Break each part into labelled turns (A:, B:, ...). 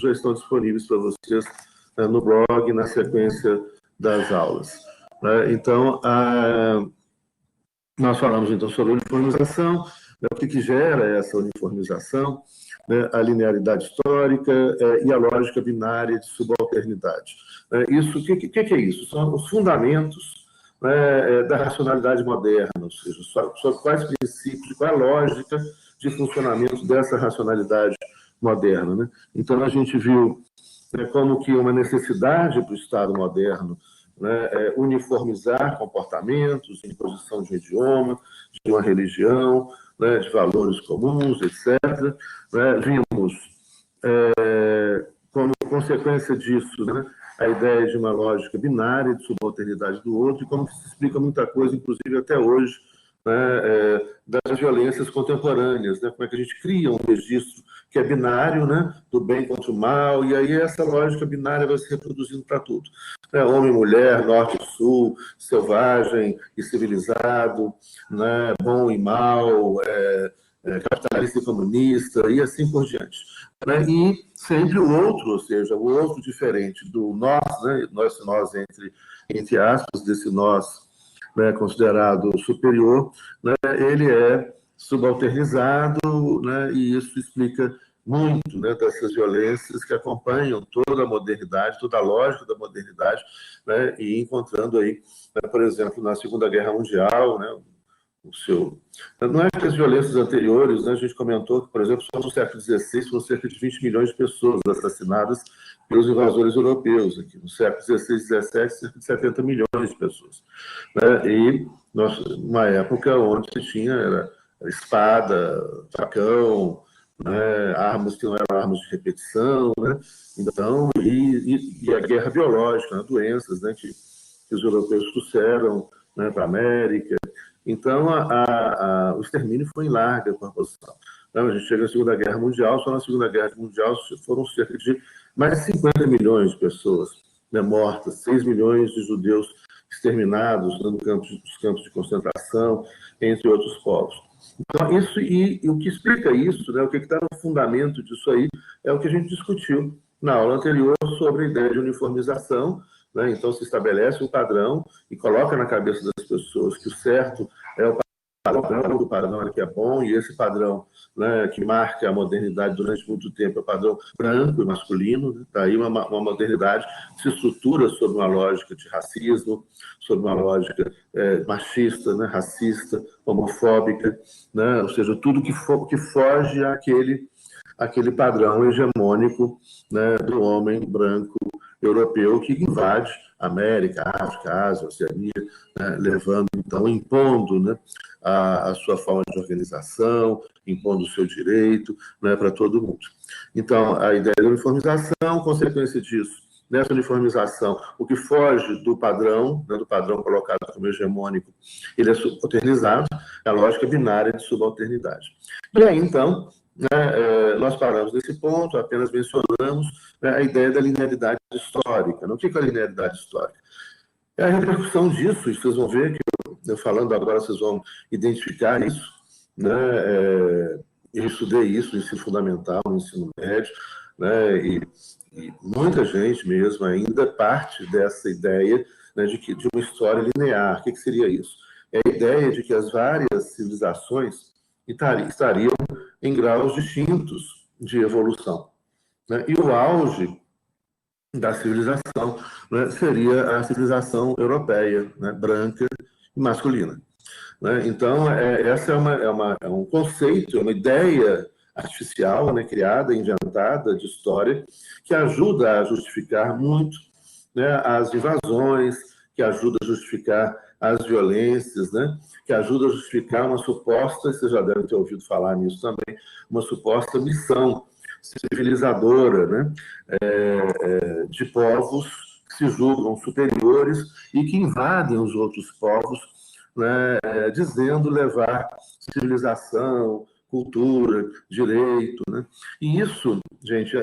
A: já estão disponíveis para vocês no blog, na sequência das aulas. Então, nós falamos então sobre a uniformização, o que gera essa uniformização, a linearidade histórica e a lógica binária de subalternidade. Isso, o que é isso? São os fundamentos da racionalidade moderna, ou seja, sobre quais princípios, qual é a lógica de funcionamento dessa racionalidade moderna. Então, a gente viu como que uma necessidade para o Estado moderno uniformizar comportamentos, imposição de um idioma, de uma religião, de valores comuns, etc. Vimos, como consequência disso, a ideia de uma lógica binária de subalternidade do outro, e como se explica muita coisa, inclusive até hoje, das violências contemporâneas, como é que a gente cria um registro que é binário, do bem contra o mal, e aí essa lógica binária vai se reproduzindo para tudo. Homem e mulher, norte e sul, selvagem e civilizado, bom e mal, capitalista e comunista, e assim por diante. E sempre o outro, ou seja, o outro diferente do nós, nós entre aspas, desse nós considerado superior, ele é subalternizado, e isso explica muito dessas violências que acompanham toda a modernidade, toda a lógica da modernidade, e encontrando aí, por exemplo, na Segunda Guerra Mundial, não é que as violências anteriores, a gente comentou que, por exemplo, só no século XVI foram cerca de 20 milhões de pessoas assassinadas pelos invasores europeus. Aqui no século XVI e XVII, cerca de 70 milhões de pessoas. E uma época onde se tinha era espada, facão, armas que não eram armas de repetição, então, e a guerra biológica, doenças que os europeus trouxeram para a América. Então, o extermínio foi em larga proporção. A gente chega na Segunda Guerra Mundial, só na Segunda Guerra Mundial foram cerca de mais de 50 milhões de pessoas mortas, 6 milhões de judeus exterminados nos campos de concentração, entre outros povos. Então, isso, e o que explica isso, o que está no fundamento disso aí, é o que a gente discutiu na aula anterior sobre a ideia de uniformização. Então, se estabelece um padrão e coloca na cabeça das pessoas que o certo é o padrão que é bom, e esse padrão que marca a modernidade durante muito tempo é o padrão branco e masculino. Daí uma modernidade que se estrutura sobre uma lógica de racismo, sobre uma lógica machista, racista, homofóbica, ou seja, tudo que foge àquele padrão hegemônico do homem branco europeu que invade a América, a África, a Ásia, a Oceania, levando, então, impondo a sua forma de organização, impondo o seu direito para todo mundo. Então, a ideia da uniformização, consequência disso, nessa uniformização, o que foge do padrão colocado como hegemônico, ele é subalternizado, é a lógica binária de subalternidade. E aí, então, nós paramos nesse ponto, apenas mencionamos a ideia da linearidade histórica. O que é a linearidade histórica? É a repercussão disso, e vocês vão ver que eu falando agora, vocês vão identificar isso. Eu estudei isso no ensino fundamental, no ensino médio, e muita gente mesmo ainda parte dessa ideia de uma história linear. O que seria isso? É a ideia de que as várias civilizações estariam em graus distintos de evolução. E o auge da civilização seria a civilização europeia, branca e masculina. Então, essa é um conceito, é uma ideia artificial, criada, inventada de história, que ajuda a justificar muito as invasões, que ajuda a justificar as violências, que ajuda a justificar uma suposta, vocês já devem ter ouvido falar nisso também, uma suposta missão civilizadora, de povos que se julgam superiores e que invadem os outros povos, dizendo levar civilização, cultura, direito. E isso, gente,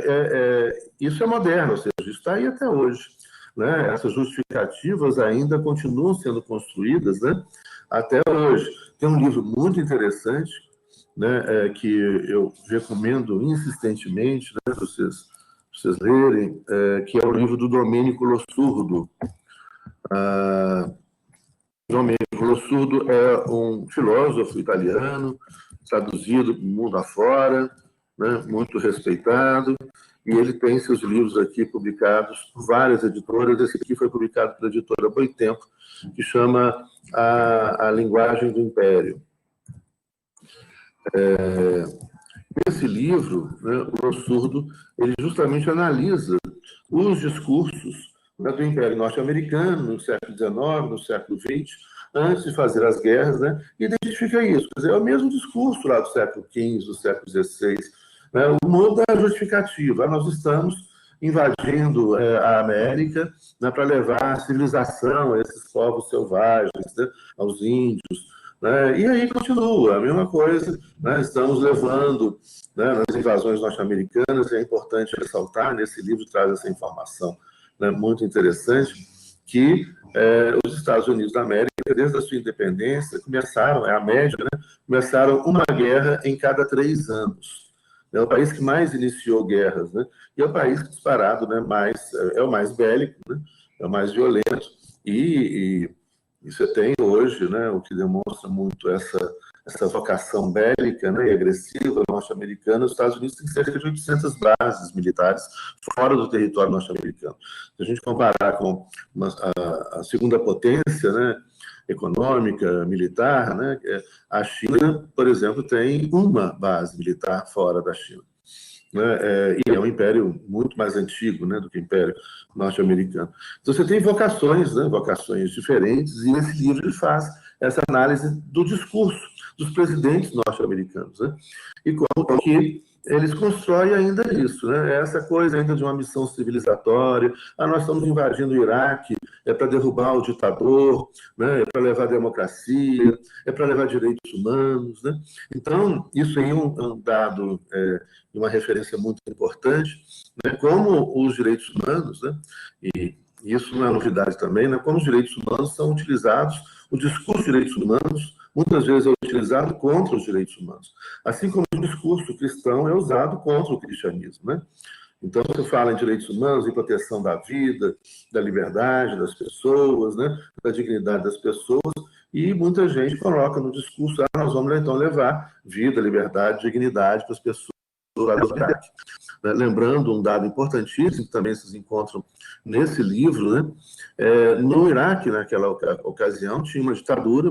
A: isso é moderno, ou seja, isso está aí até hoje. Essas justificativas ainda continuam sendo construídas até hoje. Tem um livro muito interessante, que eu recomendo insistentemente, vocês vocês lerem, que é o livro do Domenico Lossurdo. Domenico Lossurdo é um filósofo italiano, traduzido mundo afora, né, muito respeitado, e ele tem seus livros aqui publicados por várias editoras. Esse aqui foi publicado pela editora Boitempo, que chama A Linguagem do Império. Esse livro, né, o Lossurdo, ele justamente analisa os discursos, né, do Império Norte-Americano no século XIX, no século XX, antes de fazer as guerras, né, e identifica isso. Quer dizer, é o mesmo discurso lá do século XV, do século XVI. Né, o mundo é justificativa. Nós estamos invadindo a América, né, para levar a civilização a esses povos selvagens, né, aos índios. Né, e aí continua a mesma coisa. Né, estamos levando, né, nas invasões norte-americanas, e é importante ressaltar, nesse livro traz essa informação, né, muito interessante, que os Estados Unidos da América, desde a sua independência, começaram, a média, né, começaram uma guerra em cada 3 anos. É o país que mais iniciou guerras, né? E é o país disparado, né, é o mais bélico, né? É o mais violento. E você tem hoje, né, o que demonstra muito essa vocação bélica, né, e agressiva norte-americana. Os Estados Unidos têm cerca de 800 bases militares fora do território norte-americano. Se a gente comparar com a segunda potência, né, econômica, militar, né, a China, por exemplo, tem uma base militar fora da China. Né, e é um império muito mais antigo, né, do que o Império Norte-Americano. Então, você tem vocações, né, vocações diferentes, e esse livro ele faz essa análise do discurso dos presidentes norte-americanos, né, e como que eles constroem ainda isso, né, essa coisa ainda de uma missão civilizatória. Nós estamos invadindo o Iraque, para derrubar o ditador, né, para levar democracia, para levar direitos humanos, né. Então, isso aí é um dado, uma referência muito importante, né, como os direitos humanos, né, e isso não é novidade também, né, como os direitos humanos são utilizados, o discurso de direitos humanos muitas vezes é utilizado contra os direitos humanos, assim como o discurso cristão é usado contra o cristianismo, né? Então, você fala em direitos humanos, em proteção da vida, da liberdade das pessoas, né, da dignidade das pessoas, e muita gente coloca no discurso, nós vamos então levar vida, liberdade, dignidade para as pessoas lá do Iraque. Lembrando um dado importantíssimo, que também vocês encontram nesse livro, né? No Iraque, naquela ocasião, tinha uma ditadura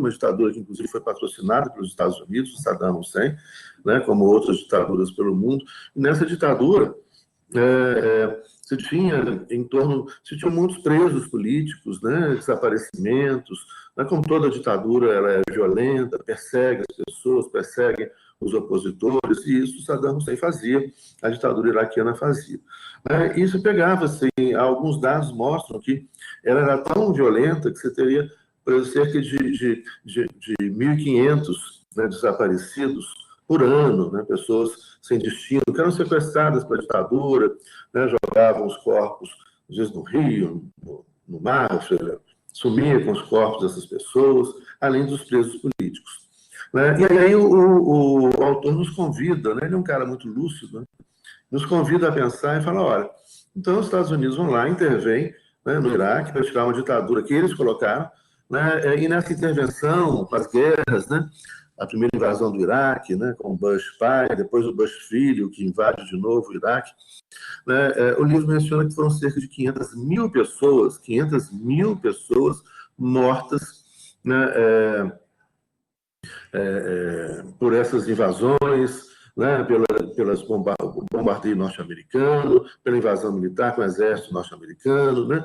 A: que inclusive foi patrocinada pelos Estados Unidos, o Saddam Hussein, né, como outras ditaduras pelo mundo. E nessa ditadura, você tinha muitos presos políticos, né, desaparecimentos, né, como toda ditadura, ela é violenta, persegue as pessoas, persegue os opositores, e isso Saddam Hussein fazia, a ditadura iraquiana fazia. Isso pegava-se, alguns dados mostram que ela era tão violenta que você teria cerca de 1.500, né, desaparecidos por ano, né, pessoas sem destino, que eram sequestradas pela ditadura, né, jogavam os corpos, às vezes no rio, no mar, ou seja, sumia com os corpos dessas pessoas, além dos presos políticos. Né? E aí o autor nos convida, né, ele é um cara muito lúcido, né, nos convida a pensar e fala, olha, então os Estados Unidos vão lá, intervêm, né, no Iraque para tirar uma ditadura que eles colocaram, né, e nessa intervenção, as guerras, né, a primeira invasão do Iraque, né, com o Bush pai, depois o Bush filho, que invade de novo o Iraque, né, o livro menciona que foram cerca de 500 mil pessoas mortas, né, por essas invasões, né, pelas bombardeio norte-americano, pela invasão militar com o exército norte-americano, né,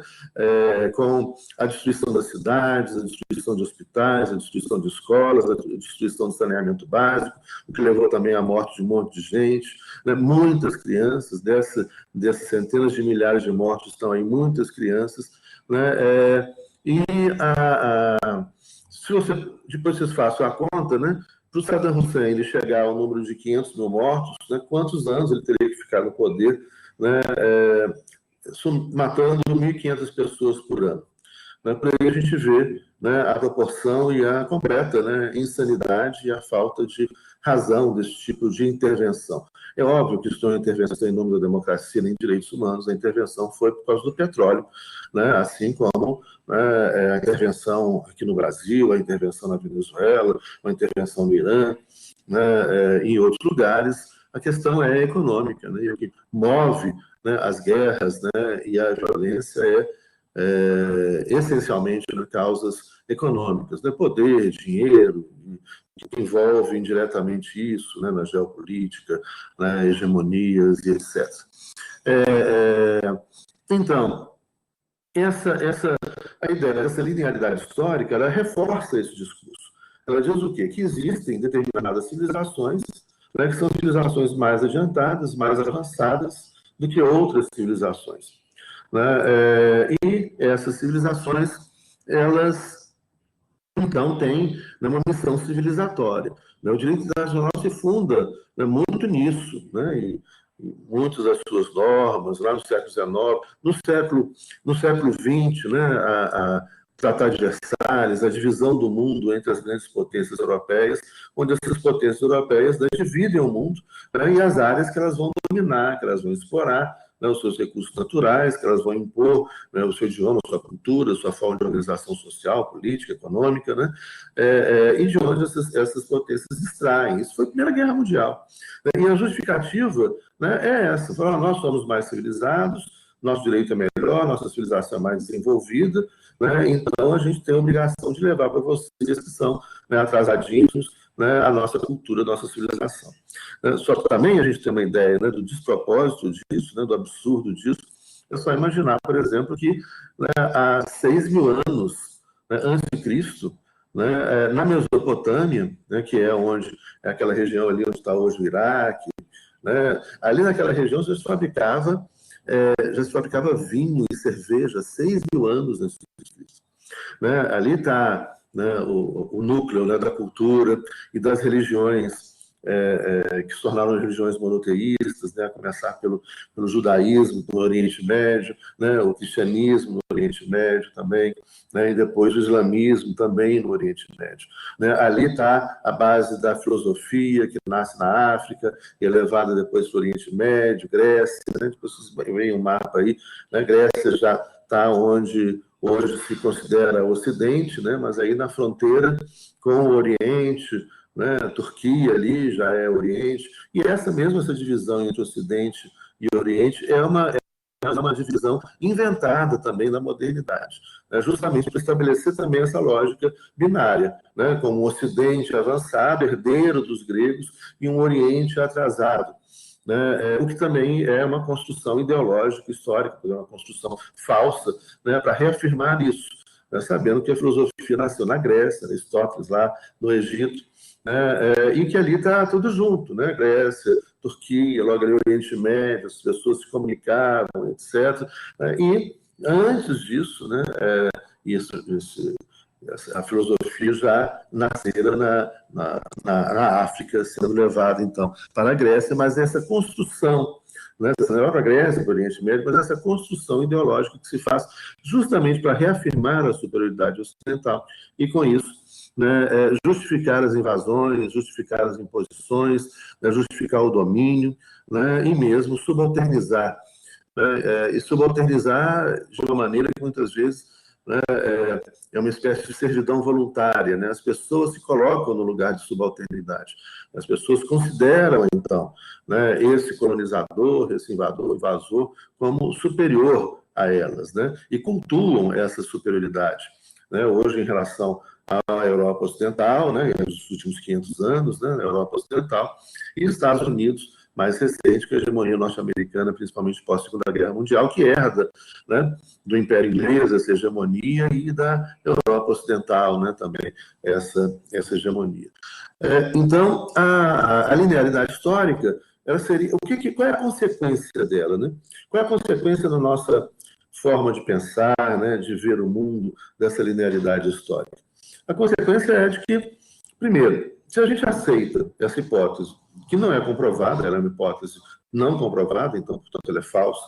A: com a destruição das cidades, a destruição de hospitais, a destruição de escolas, a destruição do saneamento básico, o que levou também à morte de um monte de gente, né, muitas crianças, dessas centenas de milhares de mortes estão aí, muitas crianças, né, se depois vocês façam a conta, né, para o Saddam Hussein ele chegar ao número de 500 mil mortos, né, quantos anos ele teria que ficar no poder, né, matando 1.500 pessoas por ano. Né? Por aí a gente vê, né, a proporção e a completa, né, insanidade e a falta de razão desse tipo de intervenção. É óbvio que isso não é uma intervenção em nome da democracia nem direitos humanos, a intervenção foi por causa do petróleo, né, assim como, né, a intervenção aqui no Brasil, a intervenção na Venezuela, a intervenção no Irã, né, em outros lugares. A questão é econômica, né, e o que move, né, as guerras, né, e a violência essencialmente, né, causas econômicas, né, poder, dinheiro, que envolve indiretamente isso, né, na geopolítica, na hegemonias e etc. Então, a ideia dessa linearidade histórica, ela reforça esse discurso. Ela diz o quê? Que existem determinadas civilizações, né, que são civilizações mais adiantadas, mais avançadas do que outras civilizações. Né? E essas civilizações, elas, então, têm, né, uma missão civilizatória. Né? O direito internacional se funda, né, muito nisso, né? E muitas das suas normas, lá no século XIX, no século XX, né, a Tratado de Versalhes, a divisão do mundo entre as grandes potências europeias, onde essas potências europeias, né, dividem o mundo, né, e as áreas que elas vão dominar, que elas vão explorar, né, os seus recursos naturais, que elas vão impor, né, o seu idioma, a sua cultura, a sua forma de organização social, política, econômica, né, e de onde essas potências extraem. Isso foi a Primeira Guerra Mundial. E a justificativa, né, é essa. Nós somos mais civilizados, nosso direito é melhor, nossa civilização é mais desenvolvida, né, então a gente tem a obrigação de levar para vocês que são, né, atrasadinhos, né, a nossa cultura, a nossa civilização. Só que também a gente tem uma ideia, né, do despropósito disso, né, do absurdo disso. É só imaginar, por exemplo, que, né, há 6.000 anos, né, antes de Cristo, né, na Mesopotâmia, né, que é onde é aquela região ali onde está hoje o Iraque, né, ali naquela região já se fabricava vinho e cerveja 6.000 anos antes de Cristo. Né? Ali está, né, o núcleo, né, da cultura e das religiões que se tornaram religiões monoteístas, né, a começar pelo judaísmo no Oriente Médio, né, o cristianismo no Oriente Médio também, né, e depois o islamismo também no Oriente Médio. Né? Ali está a base da filosofia que nasce na África e é levada depois para o Oriente Médio, Grécia, né? Depois vocês veem um mapa aí, né? Grécia já está onde hoje se considera o Ocidente, né? Mas aí na fronteira com o Oriente, né? A Turquia ali já é Oriente, e essa divisão entre Ocidente e Oriente é uma divisão inventada também na modernidade, né? Justamente para estabelecer também essa lógica binária, né? Como um Ocidente avançado, herdeiro dos gregos, e um Oriente atrasado. Né, o que também é uma construção ideológica, histórica, uma construção falsa, né, para reafirmar isso, né, sabendo que a filosofia nasceu na Grécia, Aristóteles lá no Egito, né, e que ali está tudo junto, né, Grécia, Turquia, logo ali o Oriente Médio, as pessoas se comunicavam, etc. E antes disso, né, a filosofia já nascera na África, sendo levada, então, para a Grécia, mas essa construção, né, não para a Grécia, para o Oriente Médio, mas essa construção ideológica que se faz justamente para reafirmar a superioridade ocidental e, com isso, né, justificar as invasões, justificar as imposições, né, justificar o domínio, né, e mesmo subalternizar. Né, e subalternizar de uma maneira que muitas vezes, né, é uma espécie de servidão voluntária, né? As pessoas se colocam no lugar de subalternidade. As pessoas consideram, então, né, esse colonizador, esse invasor, como superior a elas, né? E cultuam essa superioridade. Né? Hoje, em relação à Europa Ocidental, né, nos últimos 500 anos, né, na Europa Ocidental, e Estados Unidos, mais recente, que a hegemonia norte-americana, principalmente pós-Segunda Guerra Mundial, que herda, né, do Império Inglês essa hegemonia e da Europa Ocidental, né, também essa hegemonia. Então, a linearidade histórica, ela seria, qual é a consequência dela, né? Qual é a consequência da nossa forma de pensar, né, de ver o mundo, dessa linearidade histórica? A consequência é de que, primeiro, se a gente aceita essa hipótese, que não é comprovada, ela é uma hipótese não comprovada, então, portanto, ela é falsa,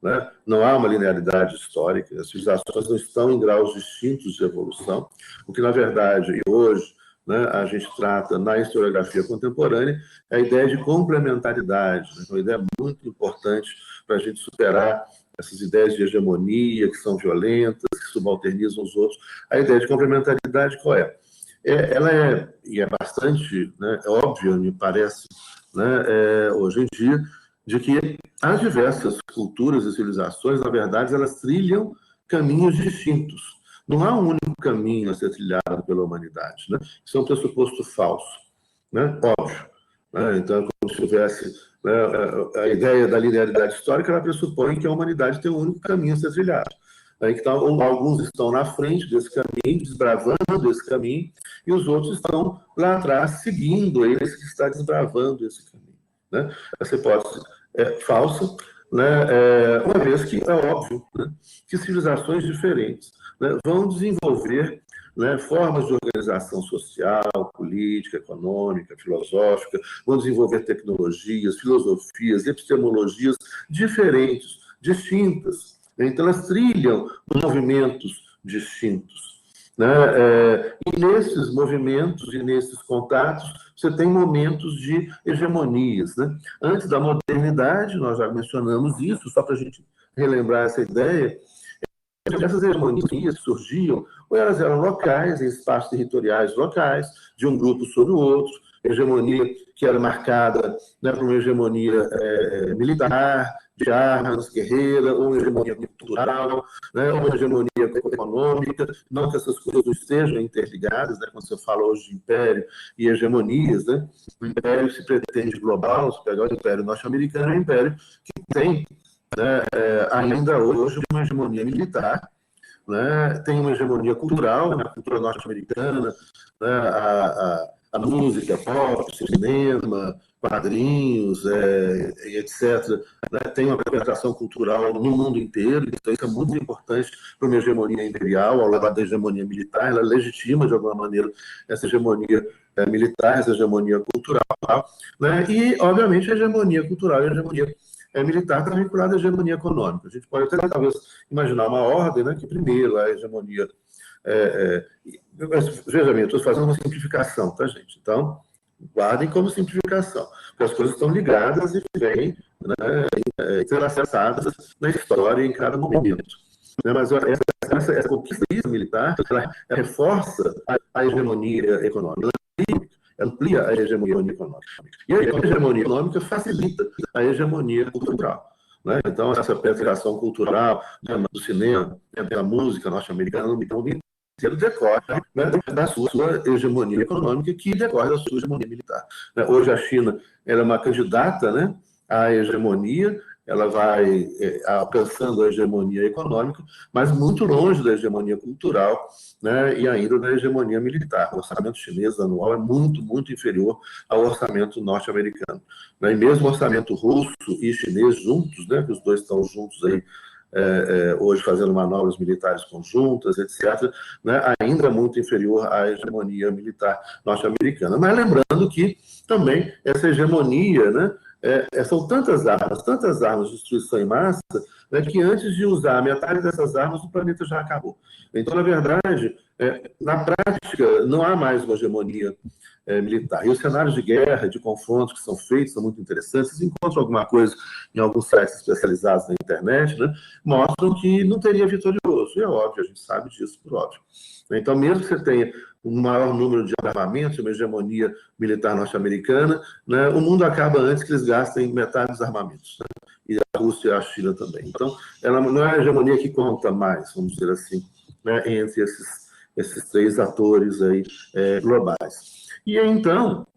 A: né? Não há uma linearidade histórica, as civilizações não estão em graus distintos de evolução, o que, na verdade, e hoje, né, a gente trata na historiografia contemporânea é a ideia de complementaridade, né? Uma ideia muito importante para a gente superar essas ideias de hegemonia, que são violentas, que subalternizam os outros. A ideia de complementaridade qual é? Ela é, e é bastante, né, é óbvio, me parece, né, hoje em dia, de que as diversas culturas e civilizações, na verdade, elas trilham caminhos distintos. Não há um único caminho a ser trilhado pela humanidade, né? Isso é um pressuposto falso, né? Óbvio. Né? Então, é como se tivesse, né, a ideia da linearidade histórica, ela pressupõe que a humanidade tem um único caminho a ser trilhado. Então, alguns estão na frente desse caminho, desbravando esse caminho, e os outros estão lá atrás, seguindo esse que está desbravando esse caminho. Né? Essa hipótese é falsa, né? Uma vez que é óbvio, né, que civilizações diferentes, né, vão desenvolver, né, formas de organização social, política, econômica, filosófica, vão desenvolver tecnologias, filosofias, epistemologias diferentes, distintas. Então, elas trilham movimentos distintos. Né? E nesses movimentos e nesses contatos, você tem momentos de hegemonias. Né? Antes da modernidade, nós já mencionamos isso, só para a gente relembrar essa ideia, essas hegemonias surgiam, ou elas eram locais, em espaços territoriais locais, de um grupo sobre o outro, hegemonia que era marcada, né, por uma hegemonia militar, de armas, guerreira, ou uma hegemonia cultural, né, uma hegemonia econômica, não que essas coisas não estejam interligadas, né, quando você fala hoje de império e hegemonias, né, o império se pretende global, se pegar o império norte-americano, é um império que tem, né, ainda hoje uma hegemonia militar, né, tem uma hegemonia cultural, na cultura norte-americana, né, a música pop, cinema, quadrinhos, etc., né, tem uma penetração cultural no mundo inteiro, então isso é muito importante para uma hegemonia imperial, ao lado da hegemonia militar, ela legitima, de alguma maneira, essa hegemonia militar, essa hegemonia cultural, né, e, obviamente, a hegemonia cultural e a hegemonia militar está vinculada à hegemonia econômica. A gente pode até, talvez, imaginar uma ordem, né, que, primeiro, a hegemonia... veja bem, eu estou fazendo uma simplificação, tá, gente? Então, guardem como simplificação, porque as coisas estão ligadas e vêm, né, entrelaçadas na história em cada momento. Né? Mas essa conquista militar, ela reforça a hegemonia econômica, ela amplia a hegemonia econômica. E a hegemonia econômica facilita a hegemonia cultural. Né? Então, essa penetração cultural, né, do cinema, da música norte-americana, no mundo inteiro decorre, né, da sua hegemonia econômica, que decorre da sua hegemonia militar. Hoje a China ela é uma candidata, né, à hegemonia, ela vai alcançando a hegemonia econômica, mas muito longe da hegemonia cultural, né, e ainda da hegemonia militar. O orçamento chinês anual é muito, muito inferior ao orçamento norte-americano. Né, e mesmo o orçamento russo e chinês juntos, né, que os dois estão juntos aí, hoje fazendo manobras militares conjuntas, etc., né, ainda muito inferior à hegemonia militar norte-americana. Mas lembrando que também essa hegemonia, né, são tantas armas de destruição em massa, né, que antes de usar metade dessas armas, o planeta já acabou. Então, na verdade, na prática, não há mais uma hegemonia militar. E os cenários de guerra, de confrontos que são feitos, são muito interessantes. Vocês encontram alguma coisa em alguns sites especializados na internet, né, mostram que não teria vitorioso. E é óbvio, a gente sabe disso, por óbvio. Então, mesmo que você tenha um maior número de armamentos, uma hegemonia militar norte-americana, né, o mundo acaba antes que eles gastem metade dos armamentos. Né? E a Rússia e a China também. Então, ela não é a hegemonia que conta mais, vamos dizer assim, né, entre esses três atores aí, globais. E então,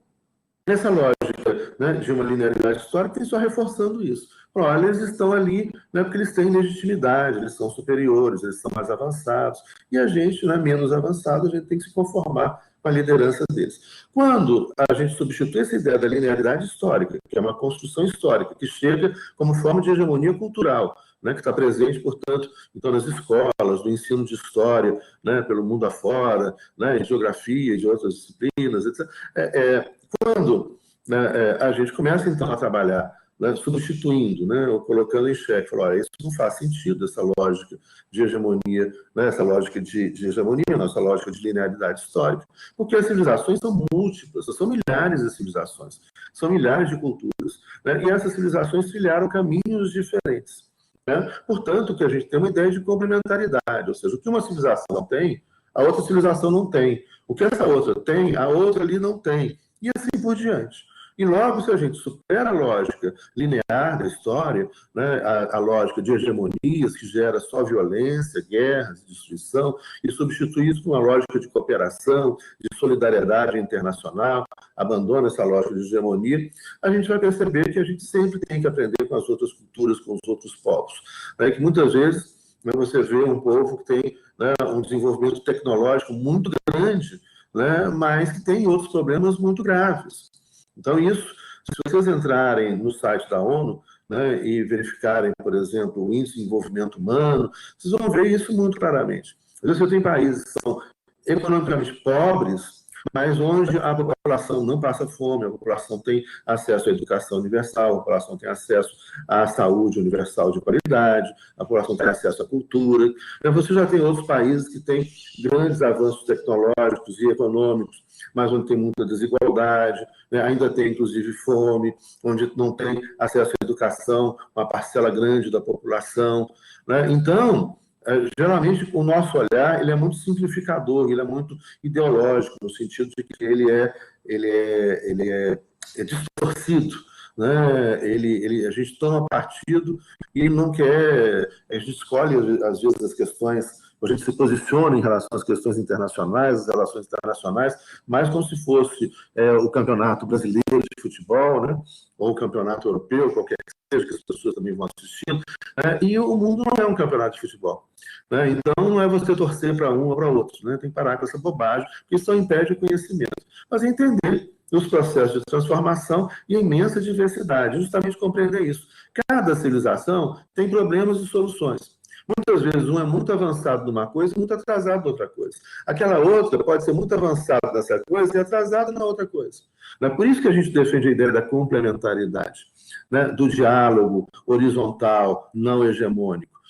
A: essa lógica, né, de uma linearidade histórica tem só reforçando isso. Olha, eles estão ali, né, porque eles têm legitimidade, eles são superiores, eles são mais avançados, e a gente, né, menos avançado, a gente tem que se conformar com a liderança deles. Quando a gente substitui essa ideia da linearidade histórica, que é uma construção histórica, que chega como forma de hegemonia cultural, né, que está presente, portanto, em todas as escolas, no ensino de história, né, pelo mundo afora, né, em geografia, de outras disciplinas, etc. Quando, né, a gente começa, então, a trabalhar, né, substituindo, né, ou colocando em xeque, falou, olha, isso não faz sentido, essa lógica de hegemonia, né, essa lógica de hegemonia, nossa lógica de linearidade histórica, porque as civilizações são múltiplas, são milhares de civilizações, são milhares de culturas, né, e essas civilizações trilharam caminhos diferentes. Né? Portanto, que a gente tem uma ideia de complementaridade, ou seja, o que uma civilização tem, a outra civilização não tem. O que essa outra tem, a outra ali não tem. E assim por diante. E logo, se a gente supera a lógica linear da história, né, a lógica de hegemonias que gera só violência, guerras, destruição, e substitui isso por uma lógica de cooperação, de solidariedade internacional, abandona essa lógica de hegemonia, a gente vai perceber que a gente sempre tem que aprender com as outras culturas, com os outros povos. Né, que muitas vezes, né, você vê um povo que tem, né, um desenvolvimento tecnológico muito grande, né, mas que tem outros problemas muito graves. Então, isso, se vocês entrarem no site da ONU, né, e verificarem, por exemplo, o índice de desenvolvimento humano, vocês vão ver isso muito claramente. Às vezes, você tem países que são economicamente pobres, mas onde a população não passa fome, a população tem acesso à educação universal, a população tem acesso à saúde universal de qualidade, a população tem acesso à cultura. Você já tem outros países que têm grandes avanços tecnológicos e econômicos, mas onde tem muita desigualdade, né? Ainda tem, inclusive, fome, onde não tem acesso à educação, uma parcela grande da população. Né? Então, geralmente, o nosso olhar ele é muito simplificador, ele é muito ideológico, no sentido de que ele é distorcido. Né? A gente toma partido e não quer... A gente escolhe, às vezes, as questões... A gente se posiciona em relação às questões internacionais, as relações internacionais, mais como se fosse o campeonato brasileiro de futebol, né? Ou o campeonato europeu, qualquer que seja, que as pessoas também vão assistindo. E o mundo não é um campeonato de futebol. Né? Então, não é você torcer para um ou para outro. Né? Tem que parar com essa bobagem, porque isso só impede o conhecimento. Mas entender os processos de transformação e a imensa diversidade, justamente compreender isso. Cada civilização tem problemas e soluções. Muitas vezes um é muito avançado numa coisa e muito atrasado na outra coisa. Aquela outra pode ser muito avançada nessa coisa e atrasada na outra coisa. Por isso que a gente defende a ideia da complementaridade, né? Do diálogo horizontal, não hegemônico.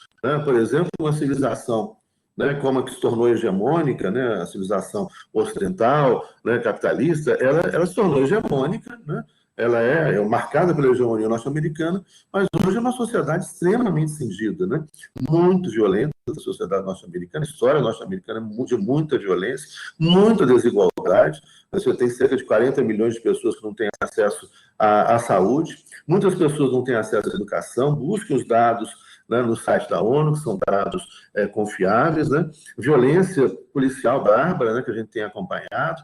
A: Por exemplo, uma civilização, né, como a que se tornou hegemônica, né, a civilização ocidental, né, capitalista, ela se tornou hegemônica, né? Ela é marcada pela hegemonia norte-americana, mas hoje é uma sociedade extremamente cindida, né? Muito violenta, a sociedade norte-americana, a história norte-americana é de muita violência, muita desigualdade. Você tem cerca de 40 milhões de pessoas que não têm acesso à saúde, muitas pessoas não têm acesso à educação. Busquem os dados, né, no site da ONU, que são dados confiáveis, né? Violência policial bárbara, né, que a gente tem acompanhado.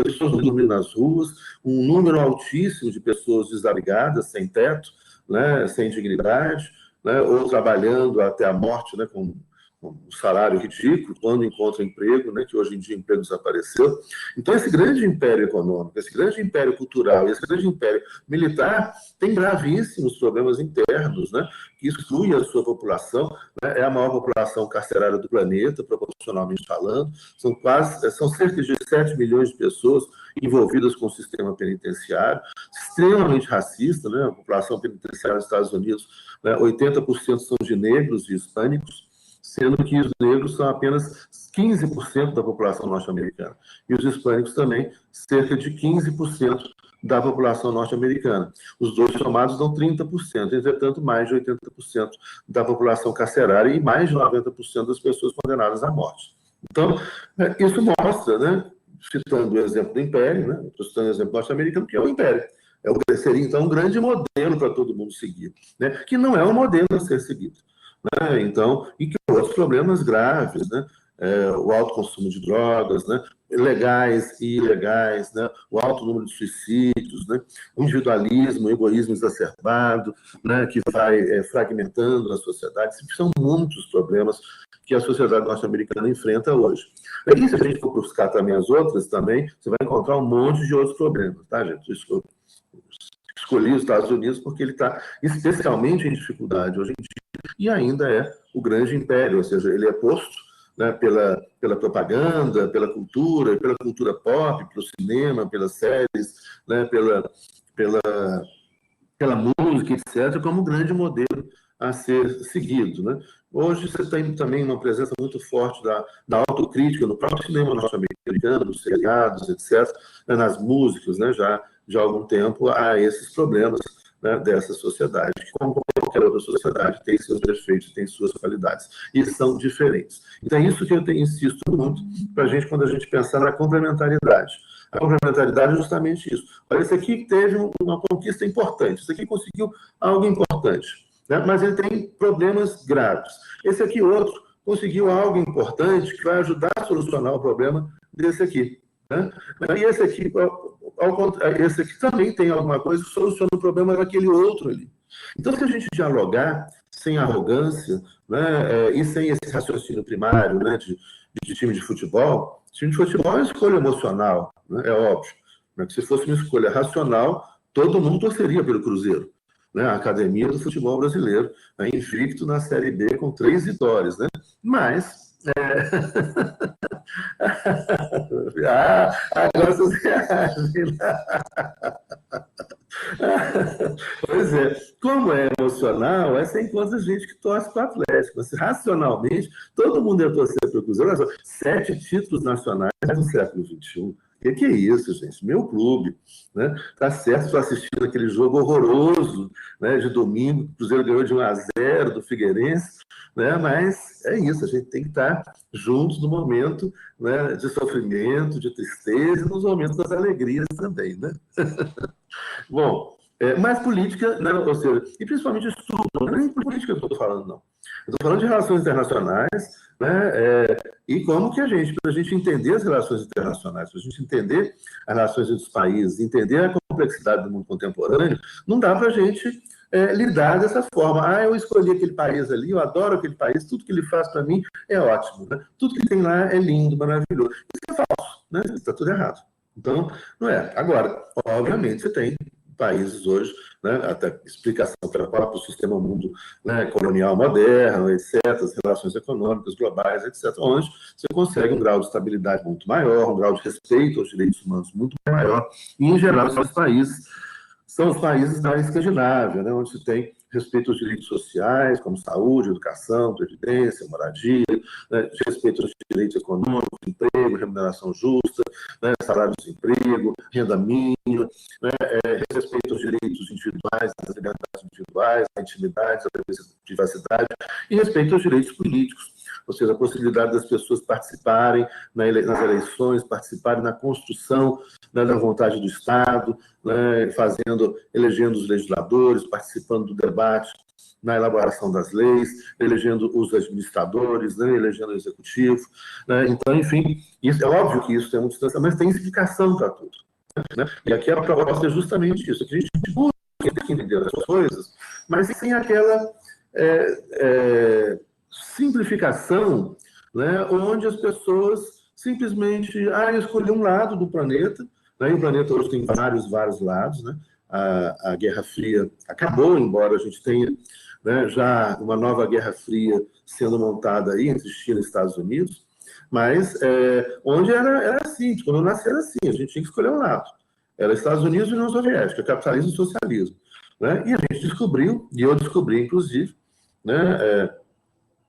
A: Pessoas dormindo nas ruas, um número altíssimo de pessoas desabrigadas, sem teto, né, sem dignidade, né, ou trabalhando até a morte, né, com um salário ridículo, quando encontra emprego, né, que hoje em dia o emprego desapareceu. Então, esse grande império econômico, esse grande império cultural e esse grande império militar tem gravíssimos problemas internos, né, que exclui a sua população, né, é a maior população carcerária do planeta, proporcionalmente falando, são cerca de 7 milhões de pessoas envolvidas com o sistema penitenciário, extremamente racista, né, a população penitenciária dos Estados Unidos, né, 80% são de negros e hispânicos, sendo que os negros são apenas 15% da população norte-americana. E os hispânicos também, cerca de 15% da população norte-americana. Os dois somados dão 30%, entretanto, mais de 80% da população carcerária e mais de 90% das pessoas condenadas à morte. Então, isso mostra, né, citando o exemplo do Império, né, citando o exemplo norte-americano, que é o Império. Seria, então, um grande modelo para todo mundo seguir, né, que não é um modelo a ser seguido. Né? Então, e que outros problemas graves, né? O alto consumo de drogas, né? Legais e ilegais, né? O alto número de suicídios, né? O individualismo, o egoísmo exacerbado, né? Que vai fragmentando a sociedade. São muitos problemas que a sociedade norte-americana enfrenta hoje. E se a gente for buscar também as outras, também, você vai encontrar um monte de outros problemas, tá, gente? Escolhi os Estados Unidos porque ele está especialmente em dificuldade hoje em dia e ainda é o grande império, ou seja, ele é posto, né, pela propaganda, pela cultura pop, pelo cinema, pelas séries, né, aquela música, etc., como um grande modelo a ser seguido, né? Hoje você tem também uma presença muito forte da autocrítica no próprio cinema norte-americano, nos seriados, etc., né, nas músicas, né, já de algum tempo, há esses problemas, né, dessa sociedade, que, como qualquer outra sociedade, tem seus defeitos, tem suas qualidades, e são diferentes. Então, é isso que eu insisto muito para a gente, quando a gente pensar na complementaridade. A complementaridade é justamente isso. Olha, esse aqui teve uma conquista importante, esse aqui conseguiu algo importante, né? Mas ele tem problemas graves. Esse aqui, outro, conseguiu algo importante que vai ajudar a solucionar o problema desse aqui, né? E esse aqui também tem alguma coisa que soluciona o problema daquele outro ali. Então, se a gente dialogar sem arrogância, né, e sem esse raciocínio primário, né, de time de futebol é uma escolha emocional, né, é óbvio. Né, que se fosse uma escolha racional, todo mundo torceria pelo Cruzeiro. Né, a Academia do Futebol Brasileiro, né, invicto na Série B com 3 vitórias. Né? Mas... agora vocês reagem. Pois é, como é emocional, você encontra gente que torce para o Atlético. Mas, racionalmente, todo mundo ia torcer para o Cruzeiro. Olha só, 7 títulos nacionais no século XXI. O que é isso, gente? Meu clube. Né? Tá certo, estou assistindo aquele jogo horroroso, né, de domingo, o Cruzeiro ganhou de 1-0 do Figueirense, né? Mas é isso, a gente tem que estar juntos no momento, né, de sofrimento, de tristeza, e nos momentos das alegrias também. Né? Bom, mas política, né, ou seja, e principalmente estudo, não é nem política que eu estou falando, não. Eu estou falando de relações internacionais, né, e como que para a gente entender as relações internacionais, para a gente entender as relações entre os países, entender a complexidade do mundo contemporâneo, não dá para a gente lidar dessa forma. Ah, eu escolhi aquele país ali, eu adoro aquele país, tudo que ele faz para mim é ótimo, né? Tudo que tem lá é lindo, maravilhoso. Isso é falso, né? Isso está tudo errado. Então, não é. Agora, obviamente, você tem países hoje, né, até explicação pelo próprio sistema mundo, né, colonial moderno, etc., as relações econômicas globais, etc., onde você consegue um grau de estabilidade muito maior, um grau de respeito aos direitos humanos muito maior, e, em geral, são os países da Escandinávia, né, onde se tem respeito aos direitos sociais, como saúde, educação, previdência, moradia, né, respeito aos direitos econômicos, emprego, remuneração justa, né, salário-desemprego, renda mínima, né, respeito aos direitos individuais, às liberdades individuais, à intimidade, à privacidade, e respeito aos direitos políticos, ou seja, a possibilidade das pessoas participarem nas eleições, participarem na construção, né, da vontade do Estado, né, elegendo os legisladores, participando do debate na elaboração das leis, elegendo os administradores, né, elegendo o executivo. Né? Então, enfim, isso, é óbvio que isso tem muita distância, mas tem explicação para tudo. Né? E aqui a proposta é justamente isso, que a gente busca entender as coisas, mas sem aquela simplificação, né, onde as pessoas simplesmente escolher um lado do planeta, né, e o planeta hoje tem vários lados, né? A Guerra Fria acabou, embora a gente tenha, né, já uma nova Guerra Fria sendo montada aí entre China e Estados Unidos, mas onde era assim, quando eu nasci era assim, a gente tinha que escolher um lado. Era Estados Unidos e União Soviética, capitalismo e socialismo. Né? E a gente descobriu, e eu descobri, inclusive, né,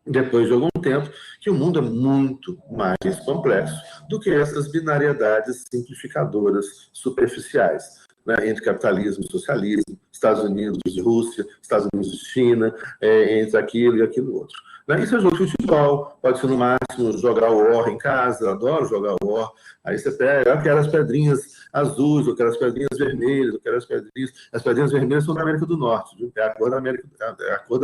A: depois de algum tempo, que o mundo é muito mais complexo do que essas binariedades simplificadoras superficiais, né, entre capitalismo e socialismo, Estados Unidos e Rússia, Estados Unidos e China, entre aquilo e aquilo outro. Né? Isso é jogo de futebol, pode ser no máximo jogar o War em casa, eu adoro jogar o War, aí você pega, eu quero as pedrinhas azuis, eu quero as pedrinhas vermelhas, eu quero as pedrinhas vermelhas são da América do Norte, viu? É a cor da América, é a cor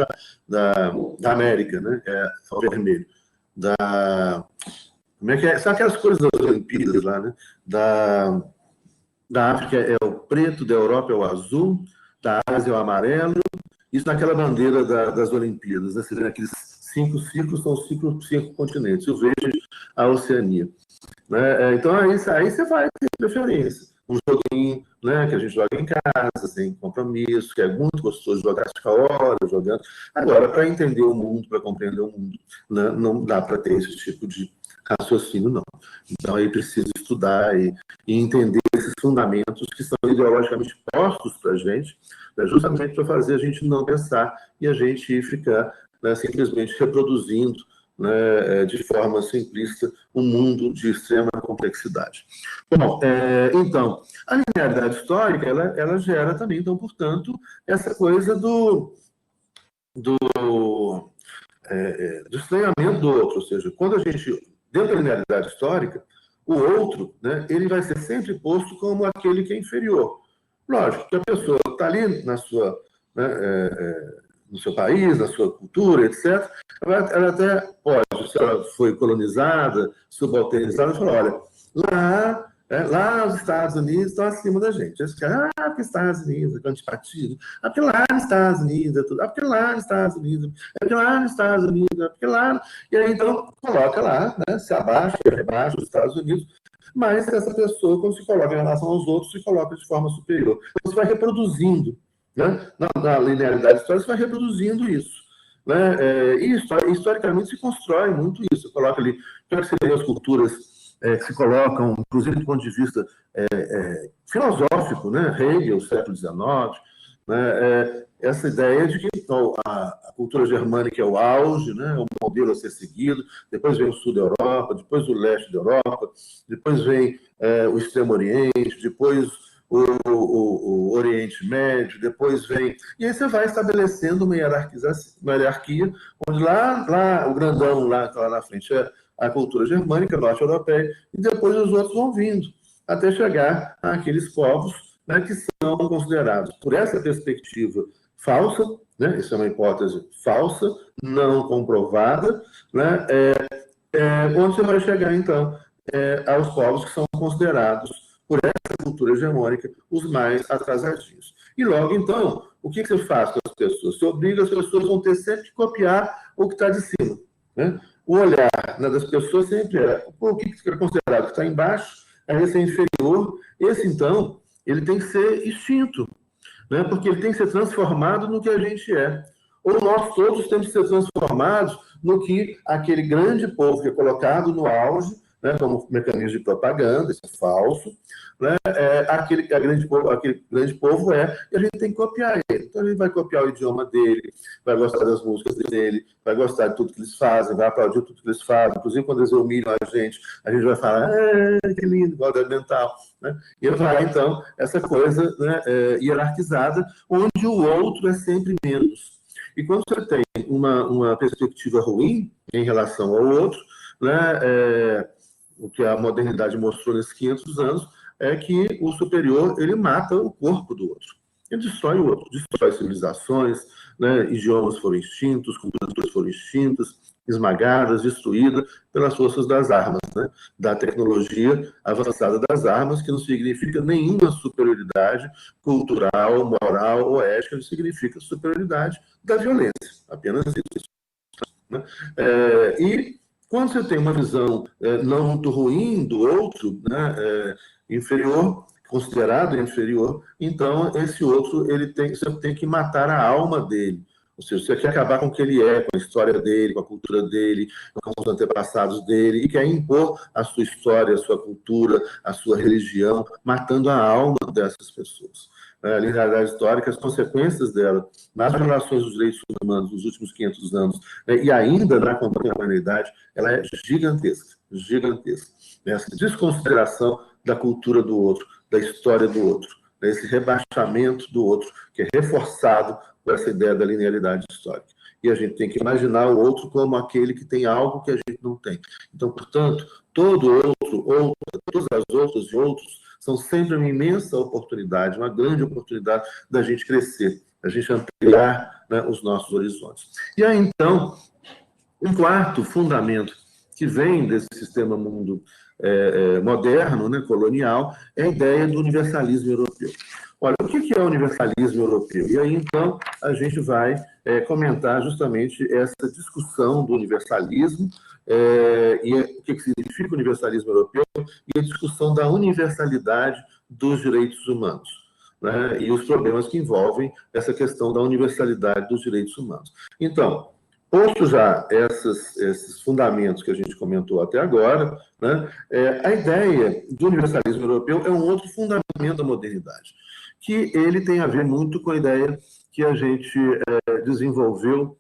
A: da América, né? É o vermelho. Como é que é? São aquelas cores das Olimpíadas lá, né? Da África é o preto, da Europa é o azul, da Ásia é o amarelo, isso naquela bandeira das Olimpíadas, né? Você vê aqueles 5 círculos, são 5 continentes, o verde, a Oceania. Né? Então, aí você vai ter preferência. Um joguinho, né, que a gente joga em casa, sem compromisso, que é muito gostoso jogar, ficar horas jogando. Agora, para entender o mundo, para compreender o mundo, né, não dá para ter esse tipo de raciocínio, não. Então, aí precisa estudar e entender esses fundamentos que são ideologicamente postos para a gente, né, justamente para fazer a gente não pensar e a gente ficar, né, simplesmente reproduzindo, né, de forma simplista um mundo de extrema complexidade. Bom, então, a linearidade histórica, ela gera também, então, portanto, essa coisa do estranhamento do outro, ou seja, quando a gente, dentro da linearidade histórica, o outro, né, ele vai ser sempre posto como aquele que é inferior. Lógico que a pessoa está ali na sua, né, no seu país, na sua cultura, etc., ela até pode, se ela foi colonizada, subalternizada, falar, olha, lá os Estados Unidos estão acima da gente. Eles ficam, porque Estados Unidos é antipartido, porque lá nos Estados Unidos é tudo, porque lá nos Estados Unidos, porque lá nos Estados Unidos, porque lá... E aí, então, coloca lá, né, se abaixa, rebaixa os Estados Unidos, mas essa pessoa, quando se coloca em relação aos outros, se coloca de forma superior. Então, você vai reproduzindo, né, na linearidade histórica, você vai reproduzindo isso. Né, e historicamente se constrói muito isso. Você coloca ali, como é que seriam as culturas que se colocam, inclusive do ponto de vista filosófico, né? Hegel, século XIX, né? Essa ideia de que então, a cultura germânica é o auge, né? É um modelo a ser seguido, depois vem o sul da Europa, depois o leste da Europa, depois vem o Extremo Oriente, depois o Oriente Médio, depois vem... E aí você vai estabelecendo uma hierarquia, onde lá o grandão lá, tá lá na frente a cultura germânica, norte-europeia, e depois os outros vão vindo, até chegar àqueles povos, né, que são considerados, por essa perspectiva falsa, né, isso é uma hipótese falsa, não comprovada, né, onde você vai chegar, então, aos povos que são considerados, por essa cultura hegemônica, os mais atrasadinhos. E logo, então, o que você faz com as pessoas? Você obriga as pessoas vão ter sempre que copiar o que está de cima, né? O olhar, né, das pessoas sempre o que é considerado que está embaixo, esse é inferior. Esse, então, ele tem que ser extinto, né, porque ele tem que ser transformado no que a gente é. Ou nós todos temos que ser transformados no que aquele grande povo que é colocado no auge, né, como mecanismo de propaganda, isso é falso, né, aquele grande povo e a gente tem que copiar ele. Então a gente vai copiar o idioma dele, vai gostar das músicas dele, vai gostar de tudo que eles fazem, vai aplaudir tudo que eles fazem, inclusive quando eles humilham a gente vai falar, que lindo, igualdade mental, né? E vai, então, essa coisa, né, hierarquizada, onde o outro é sempre menos. E quando você tem uma perspectiva ruim em relação ao outro, né, o que a modernidade mostrou nesses 500 anos é que o superior, ele mata o corpo do outro. Ele destrói o outro, destrói civilizações, né, idiomas foram extintos, culturas foram extintas, esmagadas, destruídas pelas forças das armas, né, da tecnologia avançada das armas, que não significa nenhuma superioridade cultural, moral ou ética, significa superioridade da violência, apenas isso. Né? E quando você tem uma visão não muito ruim do outro, né, inferior, considerado inferior, então esse outro você tem que matar a alma dele. Ou seja, você quer acabar com o que ele é, com a história dele, com a cultura dele, com os antepassados dele, e quer impor a sua história, a sua cultura, a sua religião, matando a alma dessas pessoas. A linearidade histórica, as consequências dela nas relações dos direitos humanos nos últimos 500 anos, né, e ainda na contemporaneidade, ela é gigantesca, gigantesca. Essa desconsideração da cultura do outro, da história do outro, né, esse rebaixamento do outro, que é reforçado por essa ideia da linearidade histórica. E a gente tem que imaginar o outro como aquele que tem algo que a gente não tem. Então, portanto, todas as outras e outros são sempre uma imensa oportunidade, uma grande oportunidade da gente crescer, da gente ampliar, né, os nossos horizontes. E aí, então, um quarto fundamento que vem desse sistema mundo moderno, né, colonial, é a ideia do universalismo europeu. Olha, o que é o universalismo europeu? E aí, então, a gente vai comentar justamente essa discussão do universalismo, e o que significa o universalismo europeu, e a discussão da universalidade dos direitos humanos, né, e os problemas que envolvem essa questão da universalidade dos direitos humanos. Então, Posto já esses fundamentos que a gente comentou até agora, né, a ideia do universalismo europeu é um outro fundamento da modernidade, que ele tem a ver muito com a ideia que a gente desenvolveu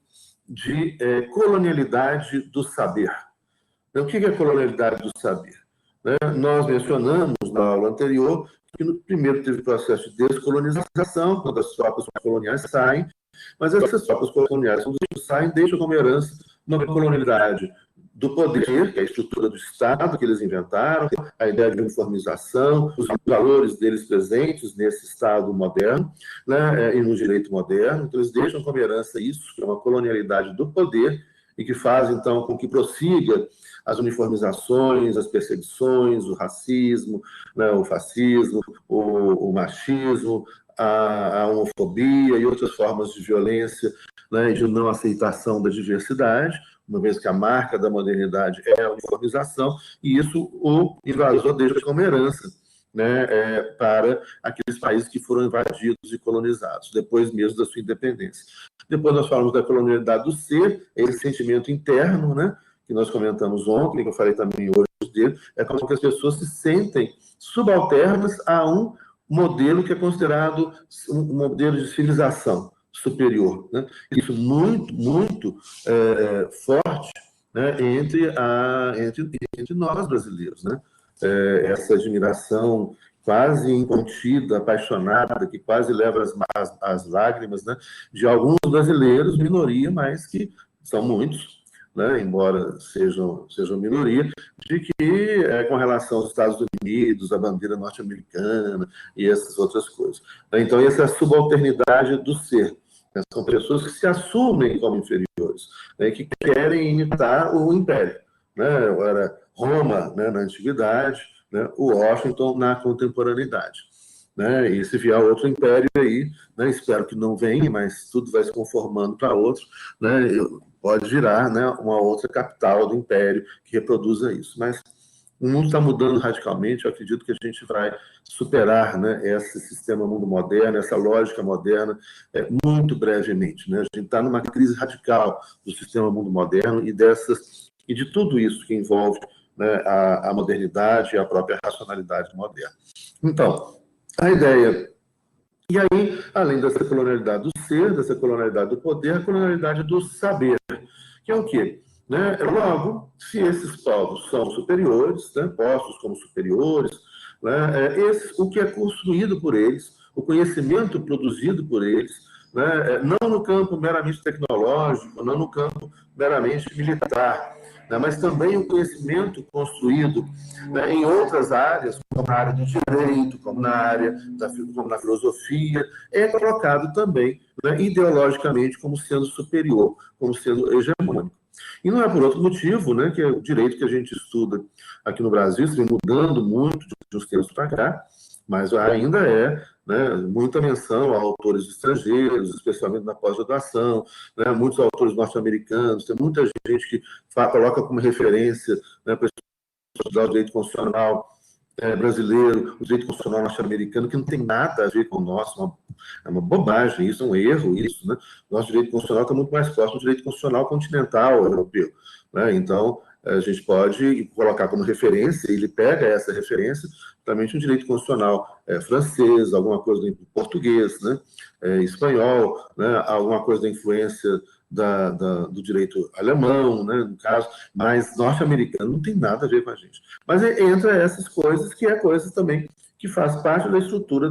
A: de colonialidade do saber. Então, o que é a colonialidade do saber? Nós mencionamos na aula anterior que no primeiro teve o processo de descolonização, quando as tropas coloniais saem, mas essas tropas coloniais, quando saem, deixam como herança uma colonialidade do poder, que é a estrutura do Estado que eles inventaram, a ideia de uniformização, os valores deles presentes nesse Estado moderno, né, e no direito moderno. Então, eles deixam como herança isso, que é uma colonialidade do poder, e que faz, então, com que prossiga as uniformizações, as perseguições, o racismo, né, o fascismo, o machismo, a homofobia e outras formas de violência, né, de não aceitação da diversidade, uma vez que a marca da modernidade é a uniformização, e isso o invasor deixa como herança, né, para aqueles países que foram invadidos e colonizados, depois mesmo da sua independência. Depois nós falamos da colonialidade do ser, esse sentimento interno, né, que nós comentamos ontem, que eu falei também hoje dele, é como que as pessoas se sentem subalternas a um modelo que é considerado um modelo de civilização superior, né? Isso muito forte, né, entre nós brasileiros, né? Essa admiração quase incontida, apaixonada, que quase leva as lágrimas, né, de alguns brasileiros, minoria, mas que são muitos, né, embora sejam minoria, de que, com relação aos Estados Unidos, a bandeira norte-americana e essas outras coisas. Então, essa é a subalternidade do ser. Né? São pessoas que se assumem como inferiores, né, que querem imitar o império. Né? Era Roma, né, na antiguidade, né, o Washington na contemporaneidade. Né? E se vier outro império aí, né, espero que não venha, mas tudo vai se conformando para outro, né, pode virar, né, uma outra capital do império que reproduza isso. Mas o mundo está mudando radicalmente, eu acredito que a gente vai superar, né, esse sistema mundo moderno, essa lógica moderna, muito brevemente. Né? A gente está numa crise radical do sistema mundo moderno e de tudo isso que envolve, né, a modernidade e a própria racionalidade moderna. Então, a ideia. E aí, além dessa colonialidade do ser, dessa colonialidade do poder, a colonialidade do saber, que é o quê? Né? Logo, se esses povos são superiores, né, postos como superiores, né, o que é construído por eles, o conhecimento produzido por eles, né, não no campo meramente tecnológico, não no campo meramente militar, né, mas também o conhecimento construído, né, em outras áreas, como na área do direito, como na filosofia, é colocado também, né, ideologicamente como sendo superior, como sendo hegemônico. E não é por outro motivo, né, que é o direito que a gente estuda aqui no Brasil, se vem mudando muito de uns tempos para cá, mas ainda né, muita menção a autores estrangeiros, especialmente na pós-graduação, né, muitos autores norte-americanos, tem muita gente que coloca como referência, né, para estudar o direito constitucional brasileiro, o direito constitucional norte-americano, que não tem nada a ver com o nosso, é uma bobagem, isso é um erro, isso, né? Nosso direito constitucional está muito mais próximo do direito constitucional continental europeu, né? Então, a gente pode colocar como referência, ele pega essa referência, também um direito constitucional francês, alguma coisa em português, né? Espanhol, né? Alguma coisa da influência do direito alemão, né, no caso, mas norte-americano não tem nada a ver com a gente. Mas entra essas coisas, que é coisas também que faz parte da estrutura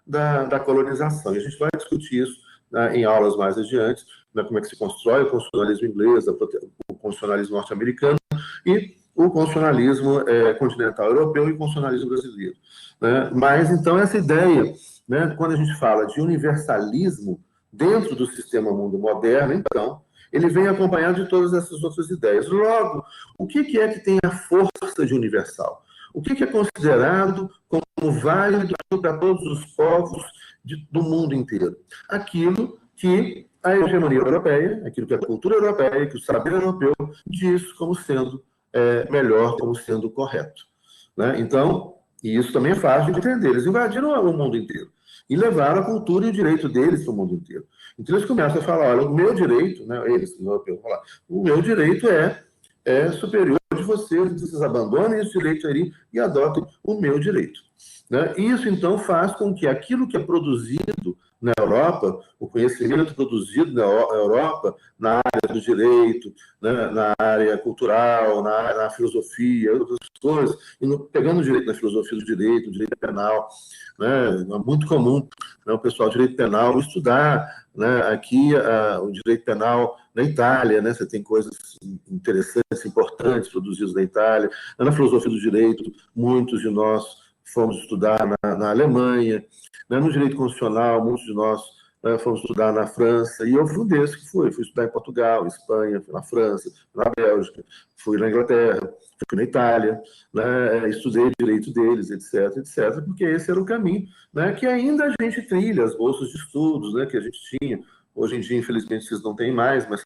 A: da colonização. E a gente vai discutir isso, né, em aulas mais adiante, né, como é que se constrói o constitucionalismo inglês, o constitucionalismo norte-americano e o constitucionalismo continental europeu e o constitucionalismo brasileiro. Né? Mas, então, essa ideia, né, quando a gente fala de universalismo, dentro do sistema mundo moderno, então, ele vem acompanhado de todas essas outras ideias. Logo, o que é que tem a força de universal? O que é considerado como válido para todos os povos do mundo inteiro? Aquilo que a hegemonia europeia, aquilo que a cultura europeia, que o saber europeu diz como sendo melhor, como sendo correto. Né? Então, e isso também é fácil de entender. Eles invadiram o mundo inteiro e levaram a cultura e o direito deles para o mundo inteiro. Então eles começam a falar, olha, o meu direito, né, eles, os europeus, falar, o meu direito é superior de vocês abandonem esse direito aí e adotem o meu direito. Né? Isso, então, faz com que aquilo que é produzido na Europa, o conhecimento produzido na Europa, na área do direito, né, na área cultural, na filosofia, outras coisas, pegando o direito na filosofia do direito, o direito penal, né, é muito comum, né, o pessoal do direito penal estudar, né, aqui o direito penal na Itália, né, você tem coisas interessantes, importantes produzidas na Itália, na filosofia do direito, muitos de nós fomos estudar na Alemanha, né? No direito constitucional, muitos de nós fomos estudar na França, e eu fui um desses que fui estudar em Portugal, Espanha, fui na França, fui na Bélgica, fui na Inglaterra, fui na Itália, né? Estudei direito deles, etc, etc, porque esse era o caminho, né? Que ainda a gente trilha, as bolsas de estudos, né? Que a gente tinha, hoje em dia, infelizmente, vocês não têm mais, mas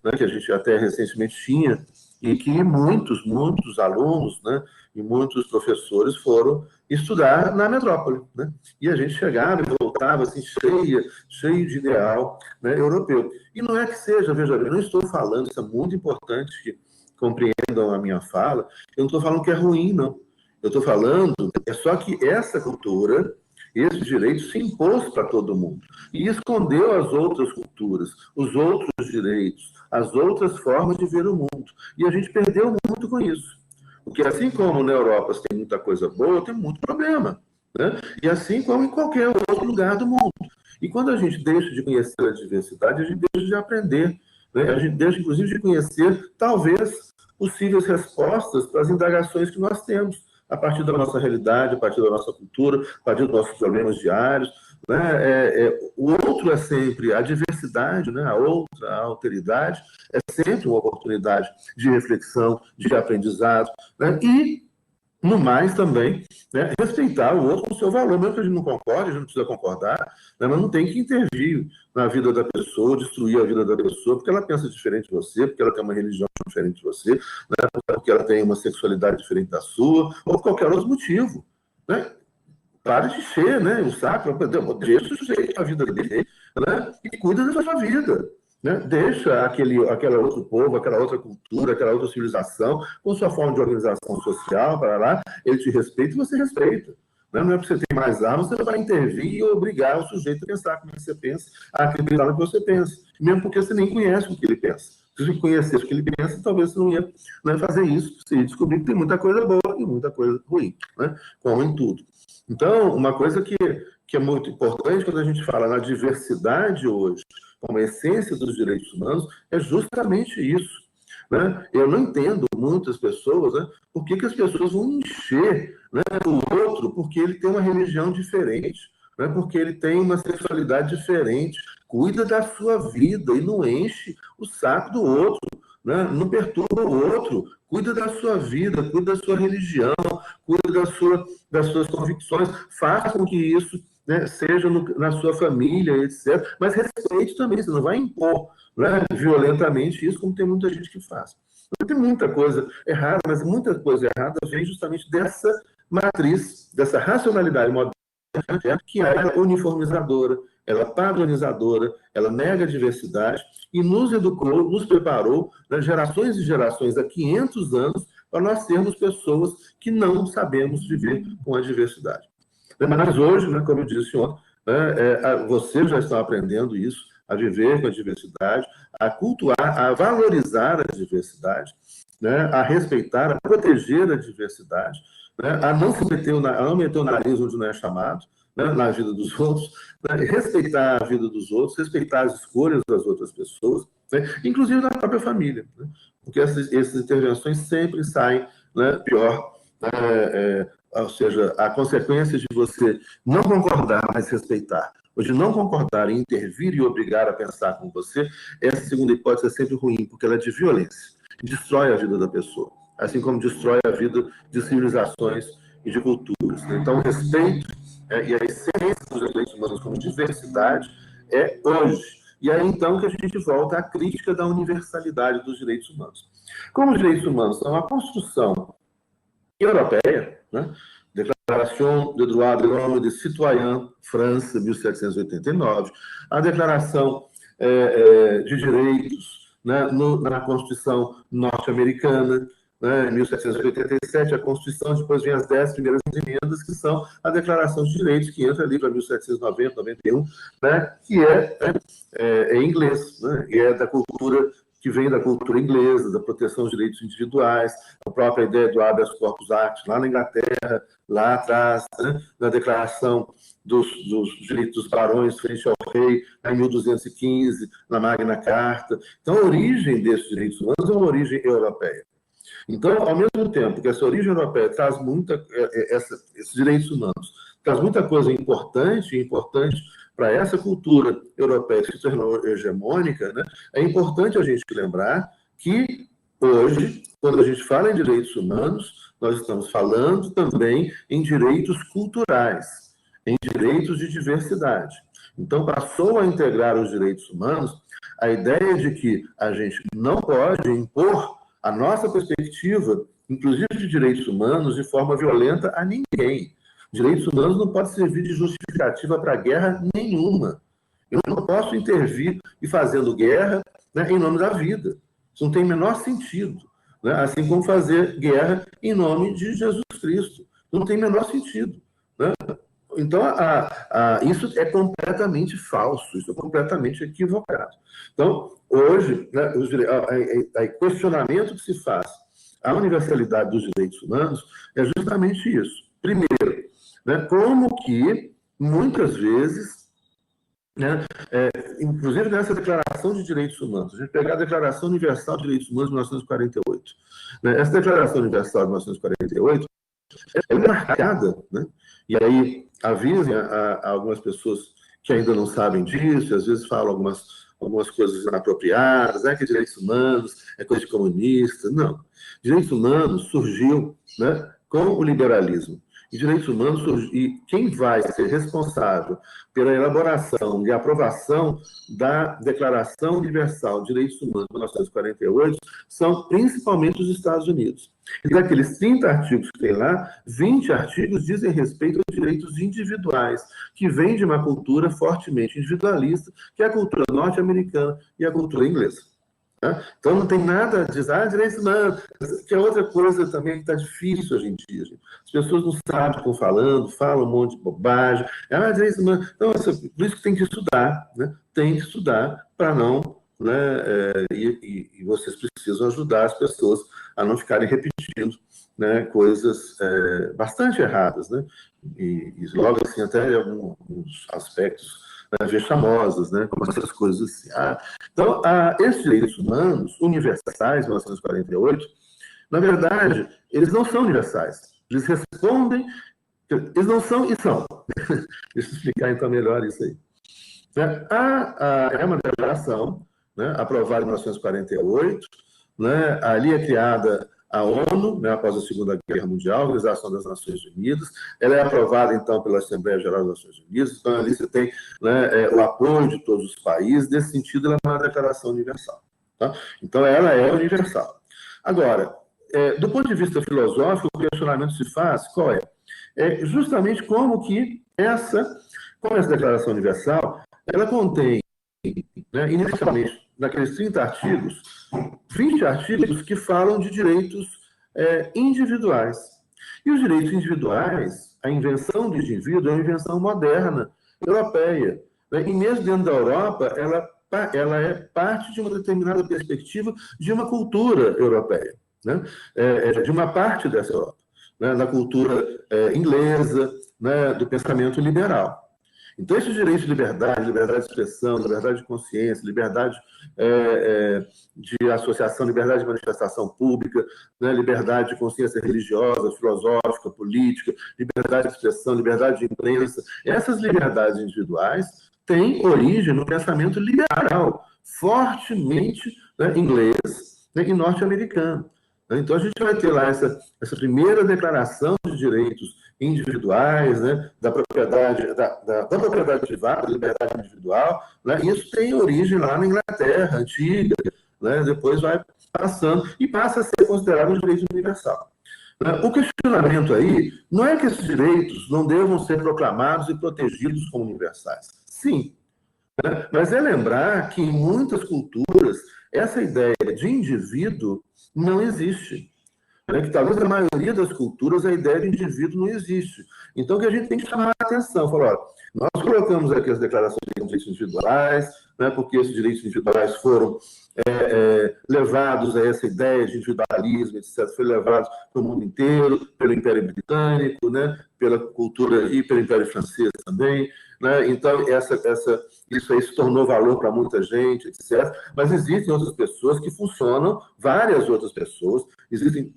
A: né? Que a gente até recentemente tinha, e que muitos alunos, né? E muitos professores foram estudar na metrópole, né? E a gente chegava e voltava assim, cheio de ideal, né, europeu. E não é que seja, veja bem, eu não estou falando, isso é muito importante que compreendam a minha fala, eu não estou falando que é ruim, não. Eu estou falando, é só que essa cultura, esse direito se impôs para todo mundo e escondeu as outras culturas, os outros direitos, as outras formas de ver o mundo. E a gente perdeu muito com isso. Porque assim como na Europa tem muita coisa boa, tem muito problema. Né? E assim como em qualquer outro lugar do mundo. E quando a gente deixa de conhecer a diversidade, a gente deixa de aprender. Né? A gente deixa, inclusive, de conhecer, talvez, possíveis respostas para as indagações que nós temos, a partir da nossa realidade, a partir da nossa cultura, a partir dos nossos problemas diários. Né? O outro é sempre a diversidade, né? A outra, a alteridade, é sempre uma oportunidade de reflexão, de aprendizado, né? E, no mais, também, né, respeitar o outro com o seu valor, mesmo que a gente não concorde, a gente não precisa concordar, né, mas não tem que intervir na vida da pessoa, destruir a vida da pessoa, porque ela pensa diferente de você, porque ela tem uma religião diferente de você, né, porque ela tem uma sexualidade diferente da sua, ou por qualquer outro motivo. Né? Para de encher, né? O saco, deixa o sujeito a vida dele, né? E cuida da sua vida. Né? Deixa aquele outro povo, aquela outra cultura, aquela outra civilização, com sua forma de organização social, para lá, ele te respeita e você respeita. Né? Não é porque você tem mais armas, você vai intervir e obrigar o sujeito a pensar como você pensa, a acreditar no que você pensa, mesmo porque você nem conhece o que ele pensa. Se você conhecesse o que ele pensa, talvez você não ia, né, fazer isso, se descobrir que tem muita coisa boa e muita coisa ruim, né? Como em tudo. Então, uma coisa que é muito importante quando a gente fala na diversidade hoje, como a essência dos direitos humanos, é justamente isso. Né? Eu não entendo muitas pessoas, né, por que as pessoas vão encher, né, o outro porque ele tem uma religião diferente, né, porque ele tem uma sexualidade diferente. Cuida da sua vida e não enche o saco do outro. Né? Não perturba o outro, cuida da sua vida, cuida da sua religião, cuida das suas convicções, faça com que isso, né, seja na sua família, etc. Mas respeite também, você não vai impor, né, violentamente isso, como tem muita gente que faz. Tem muita coisa errada, mas muita coisa errada vem justamente dessa matriz, dessa racionalidade moderna, que é uniformizadora, ela é padronizadora, ela nega a diversidade e nos educou, nos preparou, né, gerações e gerações, há 500 anos, para nós sermos pessoas que não sabemos viver com a diversidade. Mas hoje, né, como eu disse ontem, né, vocês já estão aprendendo isso, a viver com a diversidade, a cultuar, a valorizar a diversidade, né, a respeitar, a proteger a diversidade, né, a não meter o nariz onde não é chamado, né, na vida dos outros, né, respeitar a vida dos outros, respeitar as escolhas das outras pessoas, né, inclusive na própria família, né, porque essas intervenções sempre saem, né, pior, ou seja, a consequência de você não concordar, mas respeitar, ou de não concordar e intervir e obrigar a pensar com você, essa segunda hipótese é sempre ruim, porque ela é de violência, destrói a vida da pessoa, assim como destrói a vida de civilizações e de culturas. Então, o respeito e a essência dos direitos humanos como diversidade é hoje. E aí, então, que a gente volta à crítica da universalidade dos direitos humanos. Como os direitos humanos são uma construção europeia, né? Declaração des droits de l'homme et des citoyens, França, 1789, a Declaração de direitos, né, na Constituição norte-americana, né, em 1787, a Constituição, depois vem as 10 primeiras emendas, que são a Declaração de Direitos, que entra ali para 1790, 91, né, que é em inglês, né, e é da cultura, que vem da cultura inglesa, da proteção dos direitos individuais, a própria ideia do habeas corpus act, lá na Inglaterra, lá atrás, né, na Declaração dos direitos dos barões frente ao rei, em 1215, na Magna Carta. Então, a origem desses direitos humanos é uma origem europeia. Então, ao mesmo tempo que essa origem europeia traz esses direitos humanos, traz muita coisa importante para essa cultura europeia que se tornou hegemônica, né? É importante a gente lembrar que hoje, quando a gente fala em direitos humanos, nós estamos falando também em direitos culturais, em direitos de diversidade. Então, passou a integrar os direitos humanos a ideia de que a gente não pode impor a nossa perspectiva, inclusive de direitos humanos, de forma violenta a ninguém. Direitos humanos não podem servir de justificativa para guerra nenhuma. Eu não posso intervir e fazendo guerra, né, em nome da vida. Isso não tem o menor sentido. Né? Assim como fazer guerra em nome de Jesus Cristo. Não tem o menor sentido. Né? Então, isso é completamente falso, isso é completamente equivocado. Então, hoje, né, o questionamento que se faz à universalidade dos direitos humanos é justamente isso. Primeiro, né, como que, muitas vezes, né, inclusive nessa Declaração de Direitos Humanos, a gente pegar a Declaração Universal de Direitos Humanos de 1948, né, essa Declaração Universal de 1948 é marcada, né, e aí avisem a algumas pessoas que ainda não sabem disso, às vezes falam algumas coisas inapropriadas, que direitos humanos é coisa de comunista. Não. Direitos humanos surgiu, né, com o liberalismo. E direitos humanos e quem vai ser responsável pela elaboração e aprovação da Declaração Universal de Direitos Humanos de 1948 são principalmente os Estados Unidos. E daqueles 30 artigos que tem lá, 20 artigos dizem respeito aos direitos individuais, que vêm de uma cultura fortemente individualista, que é a cultura norte-americana e a cultura inglesa. Então, não tem nada a dizer, direitos humanos, que é outra coisa também que está difícil hoje em dia. Gente. As pessoas não sabem o que estão falando, falam um monte de bobagem. Direitos humanos. Então, por isso que tem que estudar, né? Tem que estudar para não... Né, e vocês precisam ajudar as pessoas a não ficarem repetindo, né, coisas bastante erradas, né? E logo assim, até alguns aspectos vexamosas, né, como essas coisas assim. Então, esses direitos humanos universais, de 1948, na verdade, eles não são universais. Eles respondem, eles não são e são. Deixa eu explicar então melhor isso aí. É uma declaração, né, aprovada em 1948, né, ali é criada a ONU, né, após a Segunda Guerra Mundial, a Organização das Nações Unidas. Ela é aprovada, então, pela Assembleia Geral das Nações Unidas. Então, ali você tem, né, o apoio de todos os países. Nesse sentido, ela é uma declaração universal. Tá? Então, ela é universal. Agora, do ponto de vista filosófico, o questionamento se faz, qual é? Justamente como essa declaração universal, ela contém, né, inicialmente, naqueles 30 artigos, 20 artigos que falam de direitos individuais. E os direitos individuais, a invenção do indivíduo é uma invenção moderna, europeia. Né? E mesmo dentro da Europa, ela é parte de uma determinada perspectiva de uma cultura europeia, né? De uma parte dessa Europa, né? Da cultura inglesa, né? Do pensamento liberal. Então, esses direitos de liberdade de expressão, liberdade de consciência, liberdade de associação, liberdade de manifestação pública, né, liberdade de consciência religiosa, filosófica, política, liberdade de expressão, liberdade de imprensa, essas liberdades individuais têm origem no pensamento liberal, fortemente, né, inglês, né, e norte-americano. Então, a gente vai ter lá essa primeira declaração de direitos individuais, né, da propriedade, da propriedade privada, da liberdade individual, né, isso tem origem lá na Inglaterra, antiga, né, depois vai passando e passa a ser considerado um direito universal. O questionamento aí não é que esses direitos não devam ser proclamados e protegidos como universais. Sim, né? Mas é lembrar que em muitas culturas essa ideia de indivíduo não existe. Né? Que talvez na maioria das culturas a ideia de indivíduo não existe. Então, o que a gente tem que chamar a atenção, falar, olha, nós colocamos aqui as declarações de direitos individuais, né, porque esses direitos individuais foram levados a essa ideia de individualismo, etc., foi levados para o mundo inteiro, pelo Império Britânico, né, pela cultura e pelo Império Francês também. Né? Então, isso aí se tornou valor para muita gente, etc. Mas existem outras pessoas que funcionam, várias outras pessoas, existem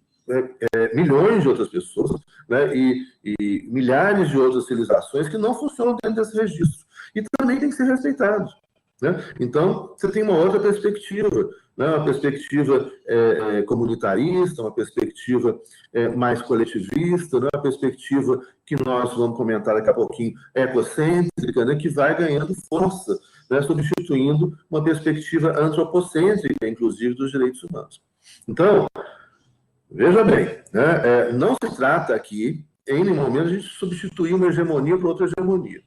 A: milhões de outras pessoas, né, e milhares de outras civilizações que não funcionam dentro desse registro. E também tem que ser respeitados. Né? Então, você tem uma outra perspectiva, né? Uma perspectiva comunitarista, uma perspectiva mais coletivista, né? Uma perspectiva que nós vamos comentar daqui a pouquinho, ecocêntrica, né? Que vai ganhando força, né? Substituindo uma perspectiva antropocêntrica, inclusive, dos direitos humanos. Então, veja bem, né? Não se trata aqui, em nenhum momento, a gente substituir uma hegemonia por outra hegemonia.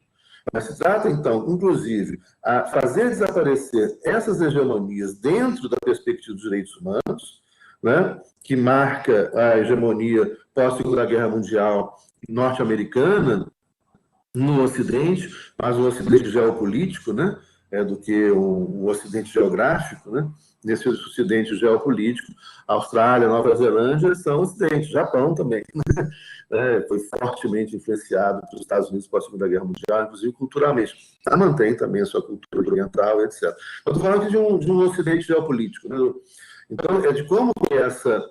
A: Mas se trata, então, inclusive, a fazer desaparecer essas hegemonias dentro da perspectiva dos direitos humanos, né, que marca a hegemonia pós-Segunda Guerra Mundial norte-americana no Ocidente, mas um Ocidente geopolítico, né, do que um Ocidente geográfico, né? Nesse Ocidente geopolítico, Austrália, Nova Zelândia são Ocidente, Japão também, né? Foi fortemente influenciado pelos Estados Unidos pós Segunda Guerra Mundial, inclusive culturalmente. Ela mantém também a sua cultura oriental, etc. Eu estou falando aqui de um Ocidente geopolítico, né? Então, é de como que essa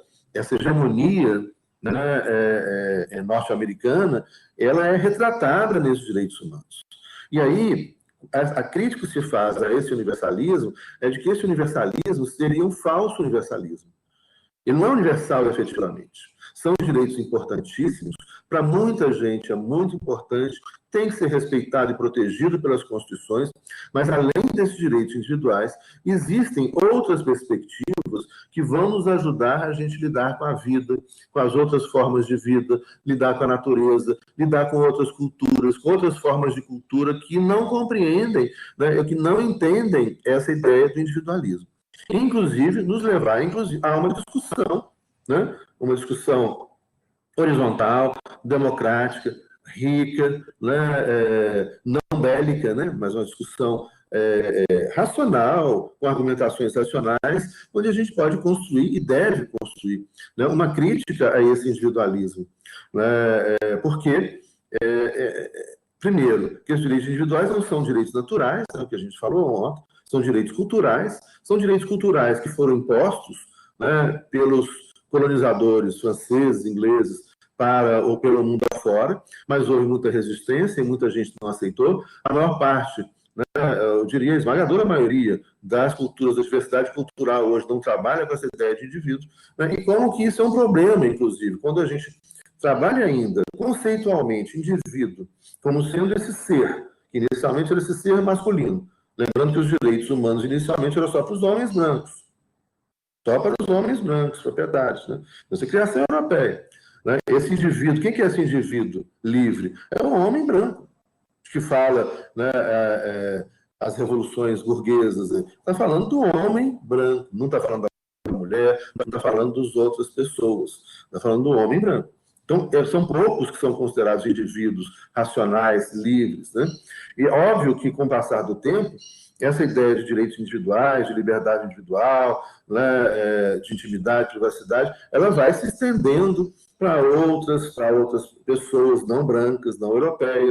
A: hegemonia, né, norte-americana, ela é retratada nesses direitos humanos. E aí, a crítica que se faz a esse universalismo é de que esse universalismo seria um falso universalismo. Ele não é universal efetivamente. São direitos importantíssimos, para muita gente é muito importante, tem que ser respeitado e protegido pelas constituições, mas além desses direitos individuais, existem outras perspectivas que vão nos ajudar a gente lidar com a vida, com as outras formas de vida, lidar com a natureza, lidar com outras culturas, com outras formas de cultura que não compreendem, né, que não entendem essa ideia do individualismo. Inclusive, nos levar a uma discussão, né? Uma discussão horizontal, democrática, rica, né? Não bélica, né? Mas uma discussão racional, com argumentações racionais, onde a gente pode construir e deve construir, né? Uma crítica a esse individualismo. Né? Porque, primeiro, que os direitos individuais não são direitos naturais, é o que a gente falou ontem, são direitos culturais que foram impostos, né, pelos colonizadores franceses, ingleses, ou pelo mundo afora, mas houve muita resistência e muita gente não aceitou. A maior parte, né, eu diria a esmagadora maioria das culturas, da diversidade cultural hoje não trabalha com essa ideia de indivíduo, né, e como que isso é um problema, inclusive, quando a gente trabalha ainda conceitualmente indivíduo como sendo esse ser, que inicialmente era esse ser masculino. Lembrando que os direitos humanos inicialmente eram só para os homens brancos. Só para os homens brancos, propriedades. Né? Essa criação europeia. Né? Esse indivíduo, quem que é esse indivíduo livre? É um homem branco, que fala, né, as revoluções burguesas. Está falando do homem branco, não está falando da mulher, não está falando das outras pessoas. Está falando do homem branco. Então, são poucos que são considerados indivíduos racionais, livres. Né? E óbvio que, com o passar do tempo, essa ideia de direitos individuais, de liberdade individual, né, de intimidade, privacidade, ela vai se estendendo para outras pessoas não brancas, não europeias,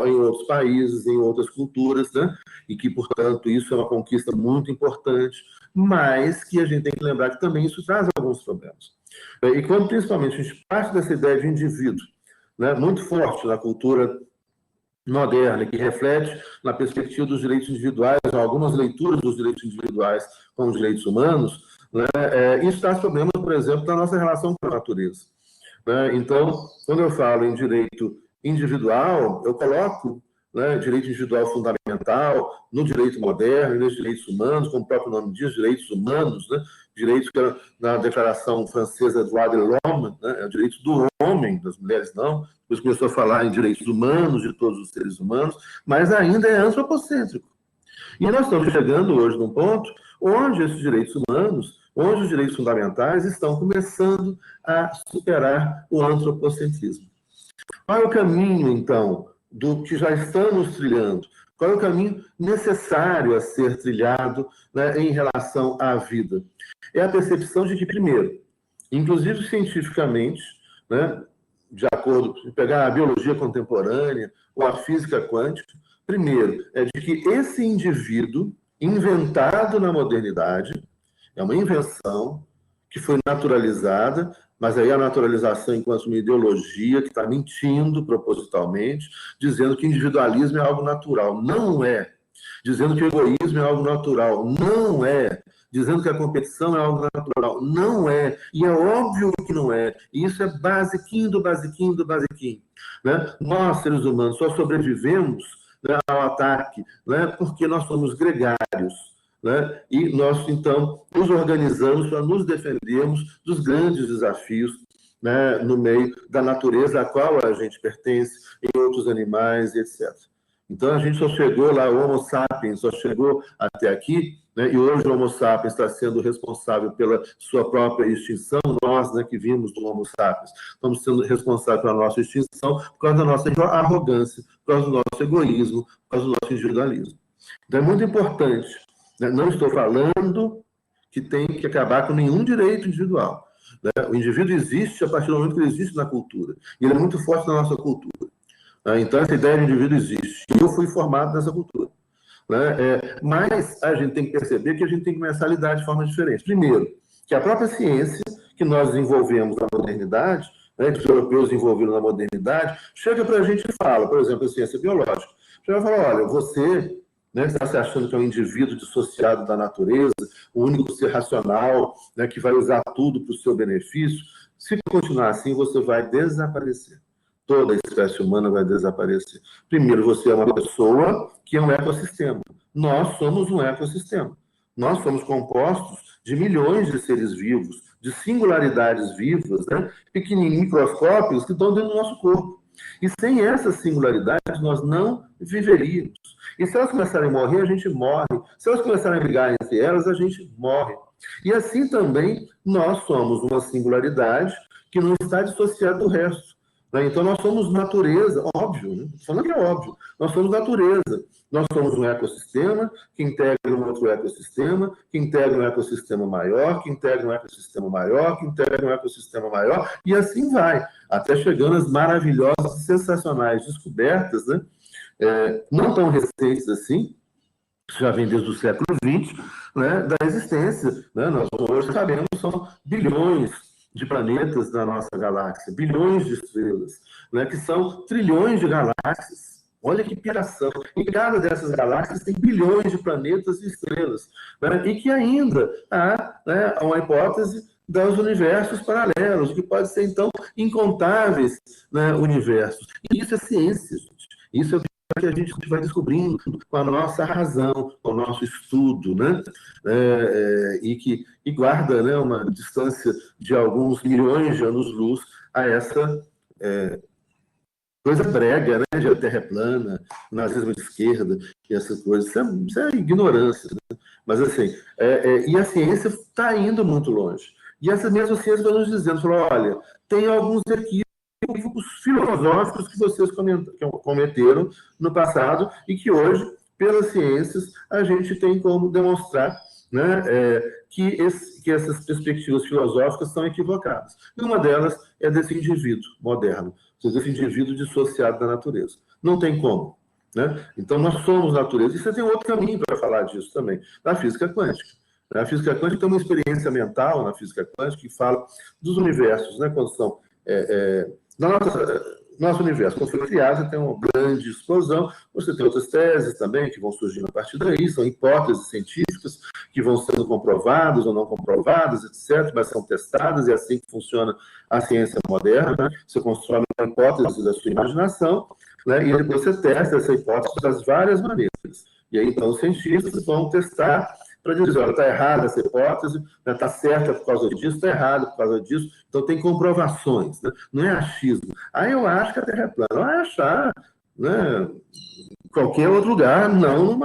A: em outros países, em outras culturas, né? E que, portanto, isso é uma conquista muito importante, mas que a gente tem que lembrar que também isso traz alguns problemas. E quando, principalmente, a gente parte dessa ideia de indivíduo, né, muito forte na cultura moderna, que reflete na perspectiva dos direitos individuais, algumas leituras dos direitos individuais com os direitos humanos, né, isso traz problemas, por exemplo, na nossa relação com a natureza. Né? Então, quando eu falo em direito individual, eu coloco, né, direito individual fundamental no direito moderno e nos direitos humanos, como o próprio nome diz, direitos humanos, né, direitos que na Declaração Francesa do Droits de l'Homme, né, é o direito do homem, das mulheres não, depois começou a falar em direitos humanos de todos os seres humanos, mas ainda é antropocêntrico. E nós estamos chegando hoje num ponto onde esses direitos humanos, onde os direitos fundamentais estão começando a superar o antropocentrismo. Qual é o caminho, então, do que já estamos trilhando? Qual é o caminho necessário a ser trilhado, né, em relação à vida? É a percepção de que, primeiro, inclusive cientificamente, né, de acordo com pegar a biologia contemporânea ou a física quântica, primeiro, é de que esse indivíduo inventado na modernidade é uma invenção que foi naturalizada, mas aí a naturalização enquanto uma ideologia que está mentindo propositalmente, dizendo que o individualismo é algo natural. Não é. Dizendo que o egoísmo é algo natural. Não é. Dizendo que a competição é algo natural. Não é. E é óbvio que não é. E isso é basiquinho do basiquinho do basiquinho. Né? Nós, seres humanos, só sobrevivemos, né, ao ataque, né, porque nós somos gregários. Né? E nós, então, nos organizamos para nos defendermos dos grandes desafios, né, no meio da natureza a qual a gente pertence, em outros animais, etc. Então, a gente só chegou lá, o Homo sapiens só chegou até aqui, né, e hoje o Homo sapiens está sendo responsável pela sua própria extinção. Nós, né, que vimos do Homo sapiens, estamos sendo responsáveis pela nossa extinção por causa da nossa arrogância, por causa do nosso egoísmo, por causa do nosso individualismo. Então, é muito importante. Não estou falando que tem que acabar com nenhum direito individual. O indivíduo existe a partir do momento que ele existe na cultura. E ele é muito forte na nossa cultura. Então, essa ideia de indivíduo existe. E eu fui formado nessa cultura. Mas a gente tem que perceber que a gente tem que começar a lidar de forma diferente. Primeiro, que a própria ciência que nós desenvolvemos na modernidade, né, que os europeus desenvolveram na modernidade, chega para a gente e fala, por exemplo, a ciência biológica. Chega e fala, olha, você... né, está se achando que é um indivíduo dissociado da natureza, o único ser racional, né, que vai usar tudo para o seu benefício. Se continuar assim, você vai desaparecer. Toda a espécie humana vai desaparecer. Primeiro, você é uma pessoa que é um ecossistema. Nós somos um ecossistema. Nós somos compostos de milhões de seres vivos, de singularidades vivas, né, pequenininhos, microscópios, que estão dentro do nosso corpo. E sem essas singularidades, nós não viveríamos. E se elas começarem a morrer, a gente morre. Se elas começarem a brigar entre elas, a gente morre. E assim também, nós somos uma singularidade que não está dissociada do resto. Então, nós somos natureza, óbvio, né? Falando que é óbvio. Nós somos natureza. Nós somos um ecossistema que integra um outro ecossistema, que integra um ecossistema maior, que integra um ecossistema maior, que integra um ecossistema maior, e assim vai, até chegando às maravilhosas, sensacionais descobertas, né? Não tão recentes assim, já vem desde o século XX, né, da existência. Né? Nós hoje sabemos que são bilhões de planetas na nossa galáxia, bilhões de estrelas, né, que são trilhões de galáxias. Olha que piração. Em cada dessas galáxias tem bilhões de planetas e estrelas. Né, e que ainda há, né, uma hipótese dos universos paralelos, que pode ser, então, incontáveis, né, universos. E isso é ciência, gente. Isso é o que a gente vai descobrindo com a nossa razão, com o nosso estudo, né? E guarda, né, uma distância de alguns milhões de anos-luz a essa coisa brega, né, de terra plana, nazismo de esquerda, e essas coisas. Isso é ignorância, né? Mas, assim, e a ciência está indo muito longe. E essa mesma ciência vai nos dizendo, falou, olha, tem alguns equívocos filosóficos que vocês cometeram no passado e que hoje, pelas ciências, a gente tem como demonstrar, né, que essas perspectivas filosóficas são equivocadas. E uma delas é desse indivíduo moderno, desse indivíduo dissociado da natureza. Não tem como. Né? Então, nós somos natureza. E você tem outro caminho para falar disso também, na física quântica. A física quântica tem uma experiência mental na física quântica que fala dos universos, né, quando são... nosso universo, quando foi criado, você tem uma grande explosão, você tem outras teses também que vão surgindo a partir daí, são hipóteses científicas que vão sendo comprovadas ou não comprovadas, etc., mas são testadas, e é assim que funciona a ciência moderna, né? Você constrói uma hipótese da sua imaginação, né? E depois você testa essa hipótese das várias maneiras. E aí, então, os cientistas vão testar para dizer, olha, está errada essa hipótese, está certa por causa disso, está errada por causa disso, então tem comprovações, né? Não é achismo. Aí eu acho que a Terra é plana. Vai achar, né? qualquer outro lugar, não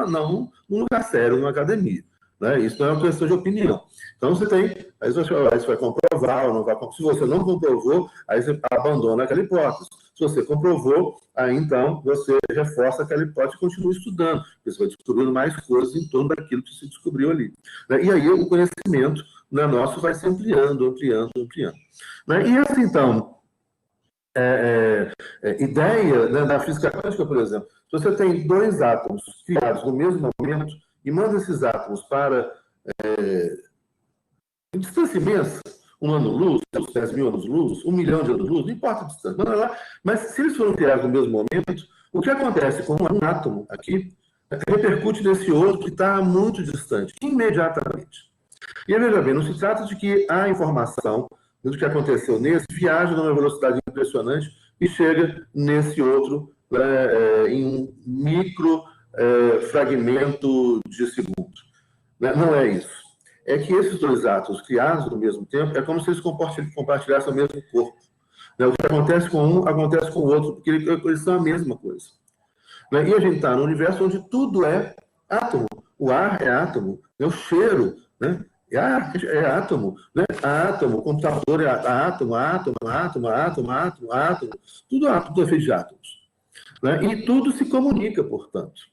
A: num lugar sério, numa academia. Né? Isso não é uma questão de opinião. Então, você tem, aí você vai comprovar ou não vai comprovar. Se você não comprovou, aí você abandona aquela hipótese. Se você comprovou, aí então você reforça aquela hipótese e continua estudando, porque você vai descobrindo mais coisas em torno daquilo que se descobriu ali. Né? E aí o conhecimento, né, nosso vai se ampliando. Né? E essa, então, ideia, né, da física quântica, por exemplo, se você tem dois átomos criados no mesmo momento e manda esses átomos para distância imensa, 1 ano-luz, 10 mil anos-luz, 1 milhão de anos-luz, não importa a distância, manda lá, mas se eles foram criados no mesmo momento, o que acontece com um átomo aqui repercute nesse outro que está muito distante, imediatamente. E veja bem, não se trata de que a informação do que aconteceu nesse viaja numa velocidade impressionante e chega nesse outro em um micro fragmento de segundo. Não é isso. É que esses dois átomos criados no mesmo tempo é como se eles compartilhassem o mesmo corpo. O que acontece com um, acontece com o outro, porque eles são a mesma coisa. E a gente está no universo onde tudo é átomo. O ar é átomo, o cheiro, né? É átomo, né? Átomo, o computador é átomo, tudo é feito de átomos. Né? E tudo se comunica, portanto.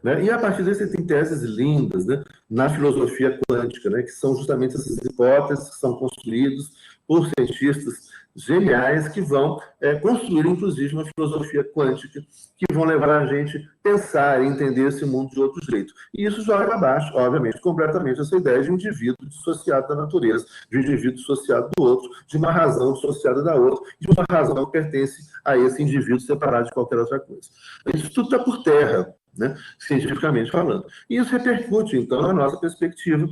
A: Né? E a partir disso você tem teses lindas, né, na filosofia quântica, né, que são justamente essas hipóteses que são construídas por cientistas geniais que vão construir, inclusive, uma filosofia quântica que vão levar a gente a pensar e entender esse mundo de outro jeito. E isso joga abaixo, obviamente, completamente essa ideia de um indivíduo dissociado da natureza, de um indivíduo dissociado do outro, de uma razão dissociada da outra, de uma razão que pertence a esse indivíduo separado de qualquer outra coisa. Isso tudo está por terra, né, cientificamente falando. E isso repercute, então, na nossa perspectiva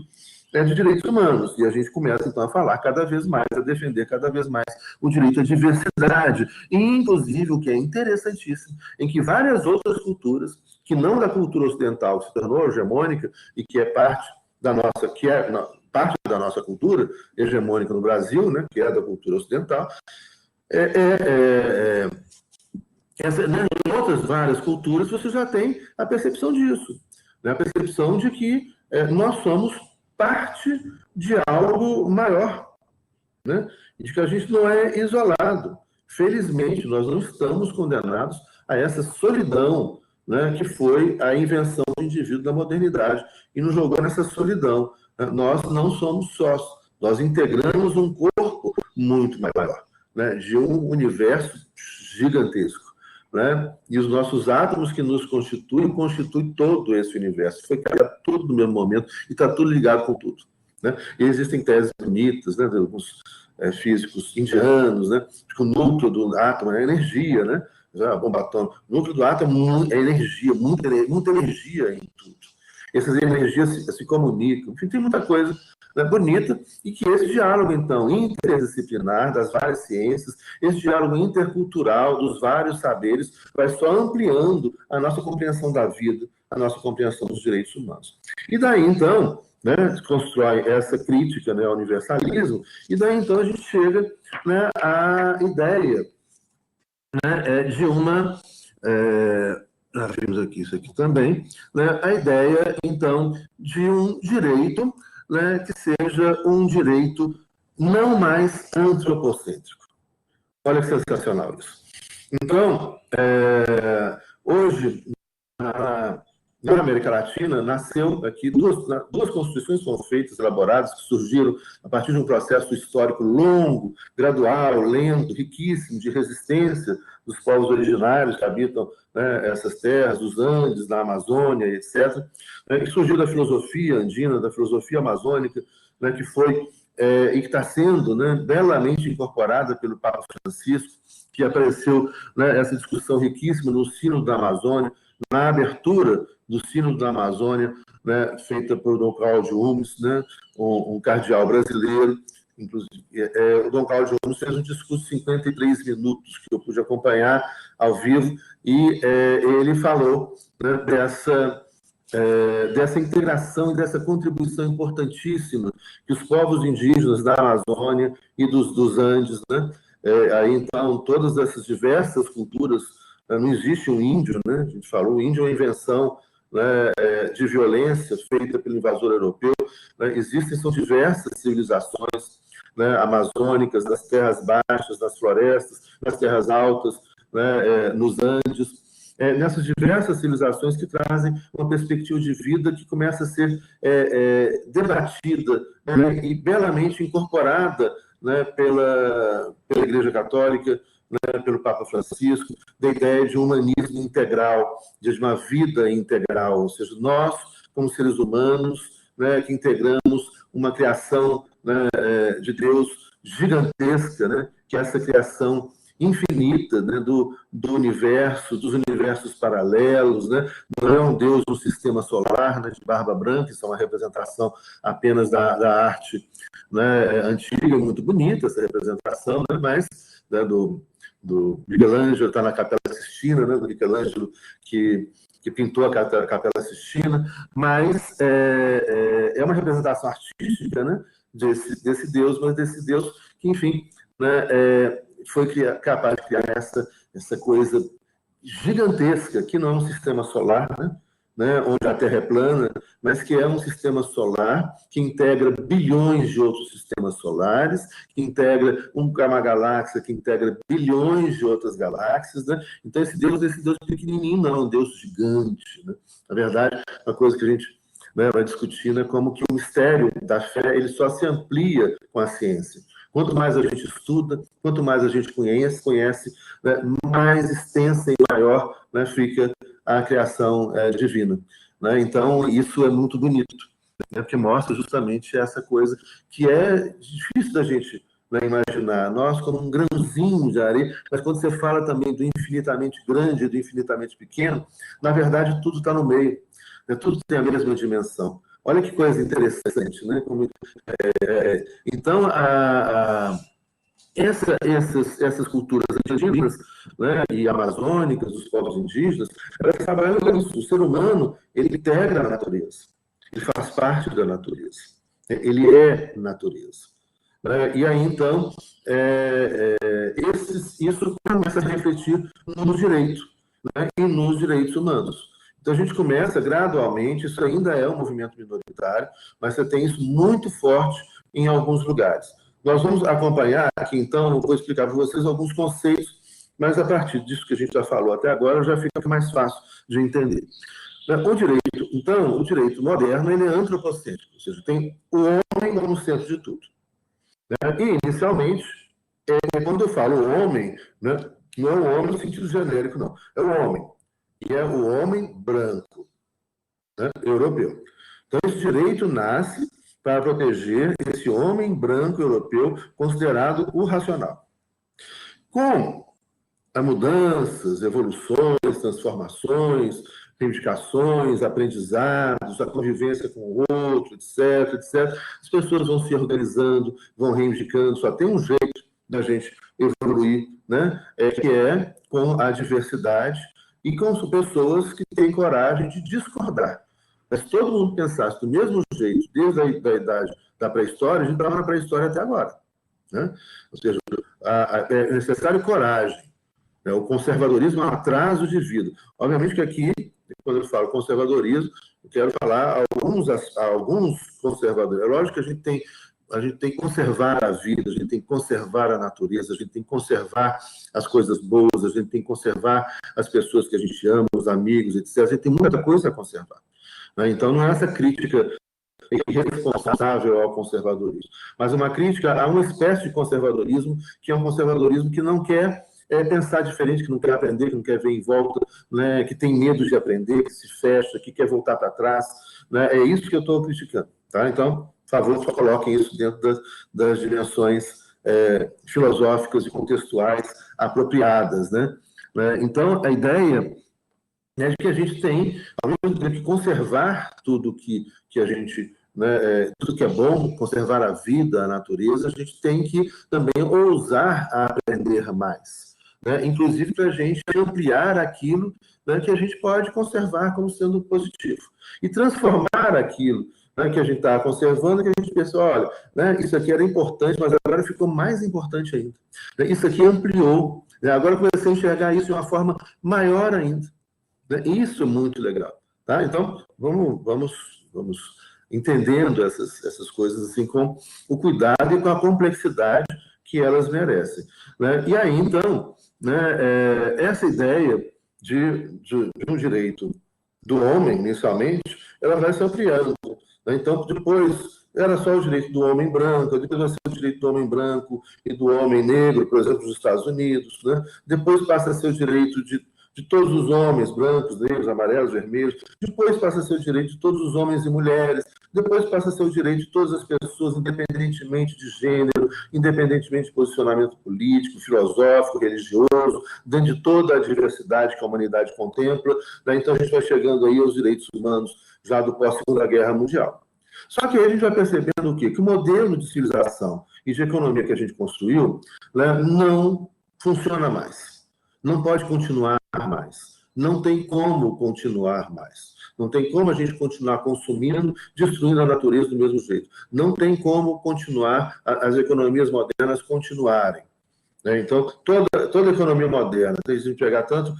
A: de direitos humanos. E a gente começa, então, a falar cada vez mais, a defender cada vez mais o direito à diversidade. E, inclusive, o que é interessantíssimo, em que várias outras culturas, que não da cultura ocidental, que se tornou hegemônica e que é parte da nossa cultura hegemônica no Brasil, né, que é da cultura ocidental, em outras várias culturas você já tem a percepção disso, né? A percepção de que nós somos parte de algo maior, né? E de que a gente não é isolado. Felizmente, nós não estamos condenados a essa solidão, né, que foi a invenção do indivíduo da modernidade e nos jogou nessa solidão. Nós não somos sós, nós integramos um corpo muito maior, né, de um universo gigantesco. Né? E os nossos átomos que nos constituem todo esse universo. Foi criado tudo no mesmo momento e está tudo ligado com tudo. Né? E existem teses bonitas, né, de alguns físicos indianos, né, de que o núcleo do átomo é energia, né? A bomba atômica. O núcleo do átomo é energia, muita energia em tudo. Essas energias se comunicam. Enfim, tem muita coisa, né, bonita, e que esse diálogo, então, interdisciplinar das várias ciências, esse diálogo intercultural dos vários saberes, vai só ampliando a nossa compreensão da vida, a nossa compreensão dos direitos humanos. E daí, então, né, constrói essa crítica, né, ao universalismo, e daí, então, a gente chega, né, à ideia, né, de uma... nós vimos aqui isso aqui também, né, a ideia, então, de um direito, né, que seja um direito não mais antropocêntrico. Olha que sensacional isso. Então, hoje, na América Latina, nasceu aqui duas constituições foram feitas, elaboradas, que surgiram a partir de um processo histórico longo, gradual, lento, riquíssimo, de resistência dos povos originários que habitam, né, essas terras, os Andes, na Amazônia, etc., né, que surgiu da filosofia andina, da filosofia amazônica, né, que foi e que está sendo, né, belamente incorporada pelo Papa Francisco, que apareceu, né, essa discussão riquíssima no Sínodo da Amazônia, na abertura do Sínodo da Amazônia, né, feita por Dom Cláudio Hummes, né, um cardeal brasileiro. Inclusive, o Dom Cláudio Hummes fez um discurso de 53 minutos, que eu pude acompanhar ao vivo, e ele falou, né, dessa integração e dessa contribuição importantíssima que os povos indígenas da Amazônia e dos Andes, né, aí então todas essas diversas culturas Não existe um índio, né? A gente falou, o índio é uma invenção, né, de violência feita pelo invasor europeu. Né? São diversas civilizações, né, amazônicas, nas terras baixas, nas florestas, nas terras altas, né, nos Andes, nessas diversas civilizações que trazem uma perspectiva de vida que começa a ser debatida, né, e belamente incorporada, né, pela Igreja Católica, né, pelo Papa Francisco, da ideia de um humanismo integral, de uma vida integral, ou seja, nós, como seres humanos, né, que integramos uma criação, né, de Deus gigantesca, né, que é essa criação infinita, né, do universo, dos universos paralelos, né? Não é um Deus no sistema solar, né, de barba branca, isso é uma representação apenas da arte, né, antiga, muito bonita essa representação, né, mas, né, do Michelangelo, está na Capela Sistina, né, do Michelangelo que pintou a Capela Sistina, mas é uma representação artística, né, desse Deus, mas desse Deus que, enfim, né, foi capaz de criar essa coisa gigantesca, que não é um sistema solar, né, onde a Terra é plana, mas que é um sistema solar que integra bilhões de outros sistemas solares, que integra uma galáxia, que integra bilhões de outras galáxias, né? Então, esse Deus pequenininho não, é um Deus gigante, né? Na verdade, uma coisa que a gente, né, vai discutir, né, como que o mistério da fé ele só se amplia com a ciência. Quanto mais a gente estuda, quanto mais a gente conhece, né, mais extensa e maior, né, fica a criação divina. Né? Então, isso é muito bonito, né, porque mostra justamente essa coisa que é difícil da gente, né, imaginar. Nós, como um grãozinho de areia, mas quando você fala também do infinitamente grande e do infinitamente pequeno, na verdade, tudo está no meio. Né? Tudo tem a mesma dimensão. Olha que coisa interessante, né? Então, essas culturas indígenas, né, e amazônicas, os povos indígenas, elas trabalham com isso. O ser humano, ele integra a natureza, ele faz parte da natureza, ele é natureza. Né? E aí, então, isso começa a refletir no direito, né, e nos direitos humanos. Então, a gente começa gradualmente, isso ainda é um movimento minoritário, mas você tem isso muito forte em alguns lugares. Nós vamos acompanhar aqui, então, eu vou explicar para vocês alguns conceitos, mas a partir disso que a gente já falou até agora, já fica mais fácil de entender. O direito moderno, ele é antropocêntrico, ou seja, tem o homem como centro de tudo. Né? E, inicialmente, quando eu falo homem, né, não é o homem no sentido genérico, não. É o homem. E é o homem branco, né, europeu. Então, esse direito nasce para proteger esse homem branco europeu considerado o racional. Com as mudanças, evoluções, transformações, reivindicações, aprendizados, a convivência com o outro, etc., etc., as pessoas vão se organizando, vão reivindicando, só tem um jeito da gente evoluir, né? Que é com a diversidade e com pessoas que têm coragem de discordar. Mas se todo mundo pensasse do mesmo jeito, desde a idade da pré-história, a gente estava na pré-história até agora. Né? Ou seja, é necessário coragem. Né? O conservadorismo é um atraso de vida. Obviamente que aqui, quando eu falo conservadorismo, eu quero falar alguns conservadores. É lógico que a gente tem que conservar a vida, a gente tem que conservar a natureza, a gente tem que conservar as coisas boas, a gente tem que conservar as pessoas que a gente ama, os amigos, etc. A gente tem muita coisa a conservar. Então, não é essa crítica irresponsável ao conservadorismo, mas uma crítica a uma espécie de conservadorismo, que é um conservadorismo que não quer pensar diferente, que não quer aprender, que não quer ver em volta, né, que tem medo de aprender, que se fecha, que quer voltar para trás. Né? É isso que eu estou criticando. Tá? Então, por favor, só coloquem isso dentro das dimensões filosóficas e contextuais apropriadas. Né? Então, a ideia é de que a gente tem, ao mesmo tempo, que conservar tudo que a gente, né, tudo que é bom, conservar a vida, a natureza, a gente tem que também ousar a aprender mais. Né? Inclusive para a gente ampliar aquilo, né, que a gente pode conservar como sendo positivo. E transformar aquilo, né, que a gente está conservando, que a gente pensa, olha, né, isso aqui era importante, mas agora ficou mais importante ainda. Isso aqui ampliou, E agora eu comecei a enxergar isso de uma forma maior ainda. Né? Isso é muito legal. Tá? Então, vamos entendendo essas coisas assim, com o cuidado e com a complexidade que elas merecem. Né? E aí, então, né, essa ideia de um direito do homem, inicialmente, ela vai se ampliando. Né? Então, depois era só o direito do homem branco, depois vai ser o direito do homem branco e do homem negro, por exemplo, nos Estados Unidos. Né? Depois passa a ser o direito de todos os homens, brancos, negros, amarelos, vermelhos. Depois passa a ser o direito de todos os homens e mulheres. Depois passa a ser o direito de todas as pessoas, independentemente de gênero, independentemente de posicionamento político, filosófico, religioso, dentro de toda a diversidade que a humanidade contempla. Né? Então, a gente vai chegando aí aos direitos humanos já do pós-Segunda Guerra Mundial. Só que aí a gente vai percebendo o quê? Que o modelo de civilização e de economia que a gente construiu, né, não funciona mais. Não pode continuar mais. Não tem como continuar mais. Não tem como a gente continuar consumindo, destruindo a natureza do mesmo jeito. Não tem como continuar as economias modernas continuarem. Né? Então, toda a economia moderna, se a gente pegar tanto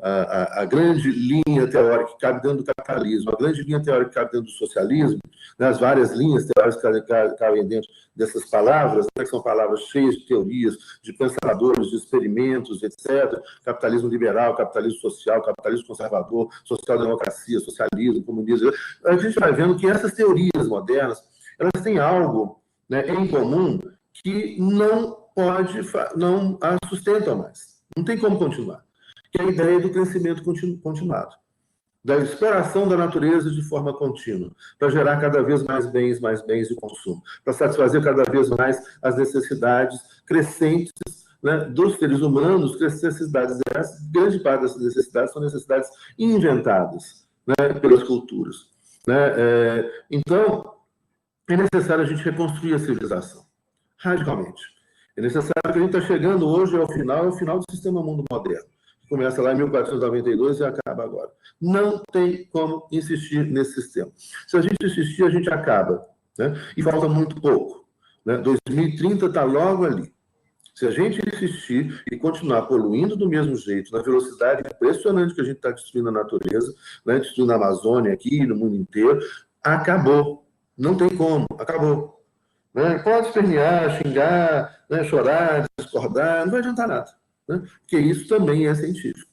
A: a grande linha teórica que cabe dentro do capitalismo, a grande linha teórica que cabe dentro do socialismo, né, as várias linhas teóricas que cabem dentro dessas palavras, né, que são palavras cheias de teorias, de pensadores, de experimentos, etc. Capitalismo liberal, capitalismo social, capitalismo conservador, social-democracia, socialismo, comunismo. A gente vai vendo que essas teorias modernas, elas têm algo, né, em comum que não a sustentam mais. Não tem como continuar. Que é a ideia do crescimento continuado, da exploração da natureza de forma contínua, para gerar cada vez mais bens de consumo, para satisfazer cada vez mais as necessidades crescentes, né, dos seres humanos, que essas necessidades, grande parte dessas necessidades são necessidades inventadas, né, pelas culturas. Né? Então, é necessário a gente reconstruir a civilização, radicalmente. É necessário que a gente está chegando hoje ao final do sistema mundo moderno. Começa lá em 1492 e acaba agora. Não tem como insistir nesse sistema. Se a gente insistir, a gente acaba. Né? E falta muito pouco. Né? 2030 está logo ali. Se a gente insistir e continuar poluindo do mesmo jeito, na velocidade impressionante que a gente está destruindo a natureza, né? Destruindo a Amazônia aqui, no mundo inteiro, acabou. Não tem como, acabou. Né? Pode espernear, xingar, né? Chorar, discordar, não vai adiantar nada. Né? Porque isso também é científico.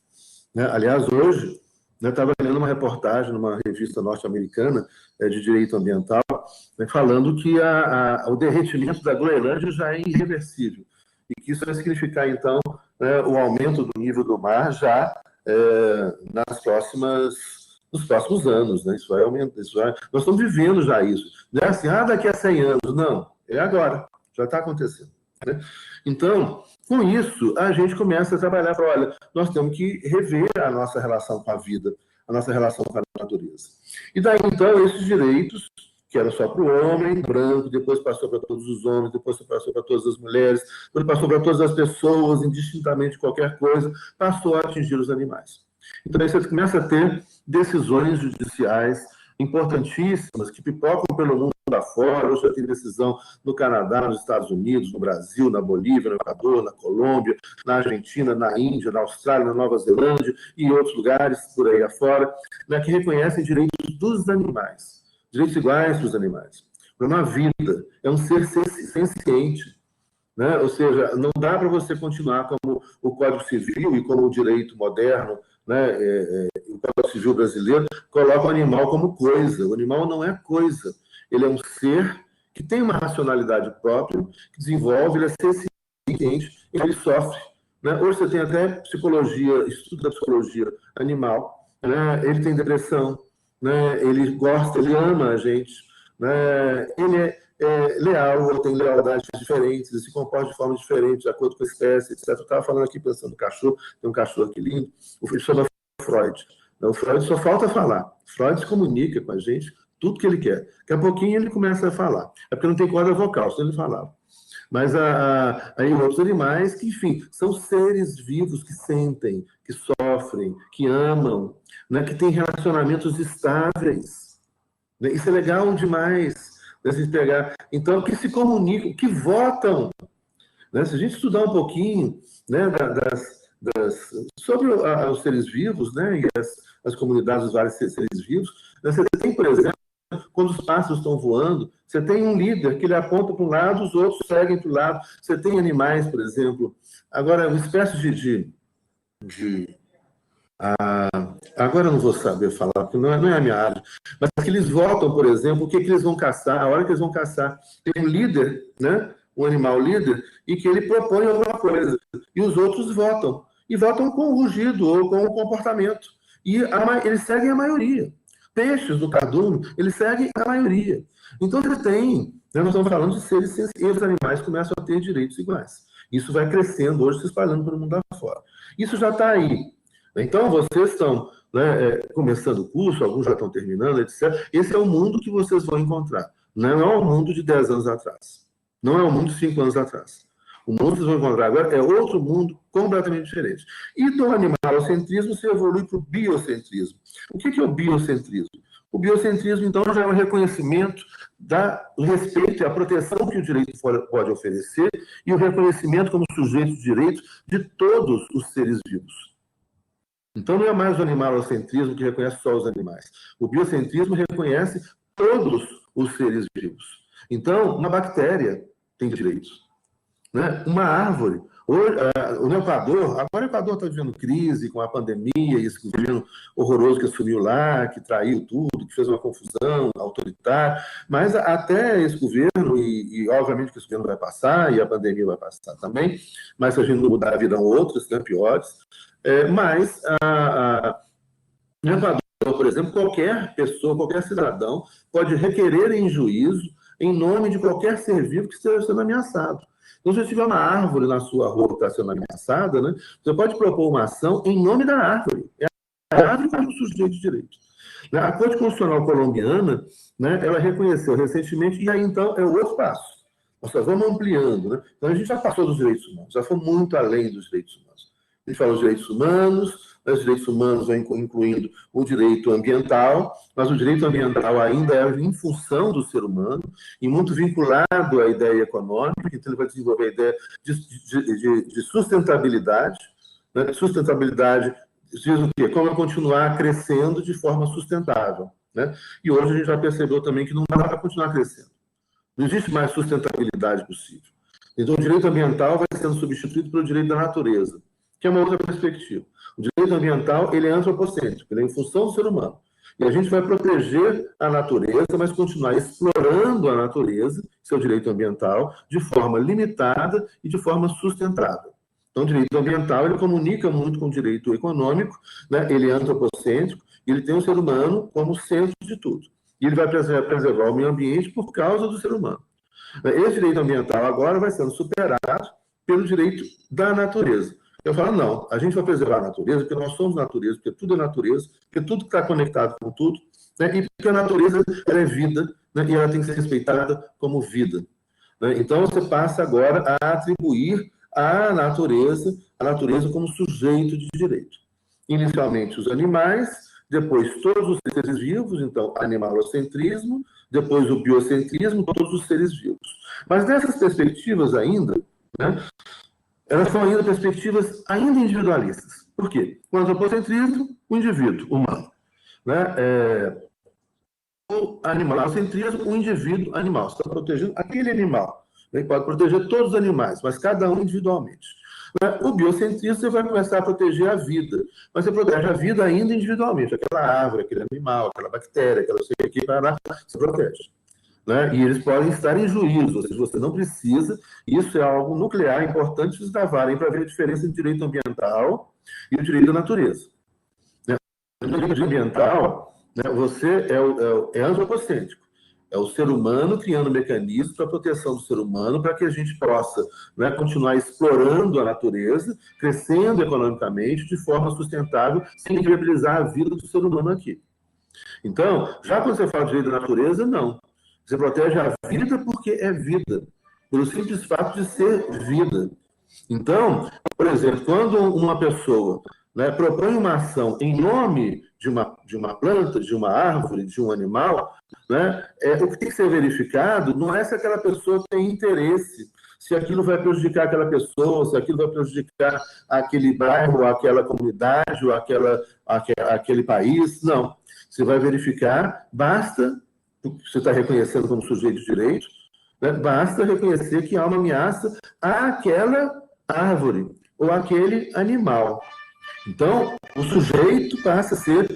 A: Né? Aliás, hoje, eu estava lendo uma reportagem numa revista norte-americana de direito ambiental, né, falando que o derretimento da Groenlândia já é irreversível e que isso vai significar, então, né, o aumento do nível do mar já nos próximos anos. Né? Isso vai aumentar. Nós estamos vivendo já isso. Não é assim, daqui a 100 anos. Não, é agora. Já está acontecendo. Né? Então, com isso, a gente começa a trabalhar para, olha, nós temos que rever a nossa relação com a vida, a nossa relação com a natureza. E daí, então, esses direitos, que eram só para o homem branco, depois passou para todos os homens, depois passou para todas as mulheres, depois passou para todas as pessoas, indistintamente qualquer coisa, passou a atingir os animais. Então, aí você começa a ter decisões judiciais importantíssimas que pipocam pelo mundo afora. Hoje já tem decisão no Canadá, nos Estados Unidos, no Brasil, na Bolívia, no Equador, na Colômbia, na Argentina, na Índia, na Austrália, na Nova Zelândia e em outros lugares por aí afora, né, que reconhecem direitos dos animais, direitos iguais dos animais. Uma vida é um ser senciente. Né? Ou seja, não dá para você continuar como o Código Civil e como o direito moderno, né, o Código Civil brasileiro coloca o animal como coisa. O animal não é coisa. Ele é um ser que tem uma racionalidade própria, que desenvolve, ele é senciente, ele sofre. Né? Hoje você tem até psicologia, estudo da psicologia animal, né? Ele tem depressão, né? Ele gosta, ele ama a gente, né? Ele é leal, ou tem lealdades diferentes, ele se comporta de forma diferente, de acordo com a espécie, etc. Eu estava falando aqui, pensando no cachorro, tem um cachorro aqui lindo, o filho chama Freud. O Freud só falta falar. Freud se comunica com a gente tudo que ele quer. Daqui a pouquinho ele começa a falar. É porque não tem corda vocal, senão ele falava. Mas aí outros animais que, enfim, são seres vivos que sentem, que sofrem, que amam, né, que têm relacionamentos estáveis. Né? Isso é legal demais. Né, se pegar. Então, que se comunicam, que votam. né? Se a gente estudar um pouquinho, né, sobre os seres vivos, né, e as comunidades dos vários seres vivos, né, você tem, por exemplo, quando os pássaros estão voando, você tem um líder que ele aponta para um lado, os outros seguem para o lado. Você tem animais, por exemplo. Agora, uma espécie agora eu não vou saber falar, porque não é a minha área. Mas que eles votam, por exemplo, o que eles vão caçar, a hora que eles vão caçar. Tem um líder, né? Um animal líder, e que ele propõe alguma coisa. E os outros votam. E votam com o rugido ou com o comportamento. E eles seguem a maioria. Peixes do cardume, eles seguem a maioria. Então, você tem, né, nós estamos falando de seres e os animais começam a ter direitos iguais. Isso vai crescendo hoje, se espalhando pelo mundo afora. Isso já está aí. Então, vocês estão, né, começando o curso, alguns já estão terminando, etc. Esse é o mundo que vocês vão encontrar. Não é o mundo de 10 anos atrás. Não é o mundo de 5 anos atrás. O mundo que vocês vão encontrar agora é outro mundo completamente diferente. E do animalocentrismo se evolui para o biocentrismo. O que é o biocentrismo? O biocentrismo, então, já é um reconhecimento do respeito e a proteção que o direito pode oferecer e o reconhecimento como sujeito de direitos de todos os seres vivos. Então, não é mais o animalocentrismo que reconhece só os animais. O biocentrismo reconhece todos os seres vivos. Então, uma bactéria tem direitos. Né? Uma árvore. O Equador, agora o Equador está vivendo crise com a pandemia, esse governo horroroso que assumiu lá, que traiu tudo, que fez uma confusão autoritária, mas até esse governo, e obviamente que esse governo vai passar, e a pandemia vai passar também, mas se a gente não mudar, virão outras, né, piores. Mas no Equador, por exemplo, qualquer pessoa, qualquer cidadão pode requerer em juízo em nome de qualquer ser vivo que esteja sendo ameaçado. Então, se tiver uma árvore na sua rua que está sendo ameaçada, né, você pode propor uma ação em nome da árvore. É a árvore que é um sujeito de direito. A Corte Constitucional Colombiana, né, ela reconheceu recentemente, e aí, então, é o outro passo. Nós só vamos ampliando. Né? Então, a gente já passou dos direitos humanos, já foi muito além dos direitos humanos. A gente fala dos direitos humanos, os direitos humanos vão incluindo o direito ambiental, mas o direito ambiental ainda é em função do ser humano e muito vinculado à ideia econômica, então ele vai desenvolver a ideia de sustentabilidade, né? Sustentabilidade diz o quê? Como continuar crescendo de forma sustentável. Né? E hoje a gente já percebeu também que não dá para continuar crescendo. Não existe mais sustentabilidade possível. Então o direito ambiental vai sendo substituído pelo direito da natureza, que é uma outra perspectiva. O direito ambiental, ele é antropocêntrico, ele é em função do ser humano. E a gente vai proteger a natureza, mas continuar explorando a natureza, seu direito ambiental, de forma limitada e de forma sustentável. Então, o direito ambiental, ele comunica muito com o direito econômico, né? Ele é antropocêntrico, e ele tem o ser humano como centro de tudo. E ele vai preservar o meio ambiente por causa do ser humano. Esse direito ambiental agora vai sendo superado pelo direito da natureza. Eu falo, não, a gente vai preservar a natureza, porque nós somos natureza, porque tudo é natureza, porque tudo está conectado com tudo, né? E porque a natureza ela é vida, né? E ela tem que ser respeitada como vida. Né? Então, você passa agora a atribuir à natureza, a natureza como sujeito de direito. Inicialmente os animais, depois todos os seres vivos, então animalocentrismo, depois o biocentrismo, todos os seres vivos. Mas nessas perspectivas ainda, né? Elas são ainda perspectivas ainda individualistas. Por quê? O antropocentrismo, o indivíduo humano. Né? O animalocentrismo, o indivíduo animal. Você está protegendo aquele animal. Né? Pode proteger todos os animais, mas cada um individualmente. Né? O biocentrismo, você vai começar a proteger a vida. Mas você protege a vida ainda individualmente. Aquela árvore, aquele animal, aquela bactéria, aquela sei aqui, você protege. Né? E eles podem estar em juízo, ou seja, você não precisa, isso é algo nuclear, importante vocês gravarem para ver a diferença entre o direito ambiental e o direito da natureza. Né? O direito ambiental, né, você é antropocêntrico, é o ser humano criando mecanismos para a proteção do ser humano, para que a gente possa, né, continuar explorando a natureza, crescendo economicamente de forma sustentável, sem inviabilizar a vida do ser humano aqui. Então, já quando você fala de direito da natureza, não. Você protege a vida porque é vida, pelo simples fato de ser vida. Então, por exemplo, quando uma pessoa, né, propõe uma ação em nome de uma planta, de uma árvore, de um animal, né, o que tem que ser verificado não é se aquela pessoa tem interesse, se aquilo vai prejudicar aquela pessoa, se aquilo vai prejudicar aquele bairro, aquela comunidade, ou aquele país. Não. Você vai verificar, basta, você está reconhecendo como sujeito de direito, né? Basta reconhecer que há uma ameaça àquela árvore ou àquele animal. Então, o sujeito passa a ser,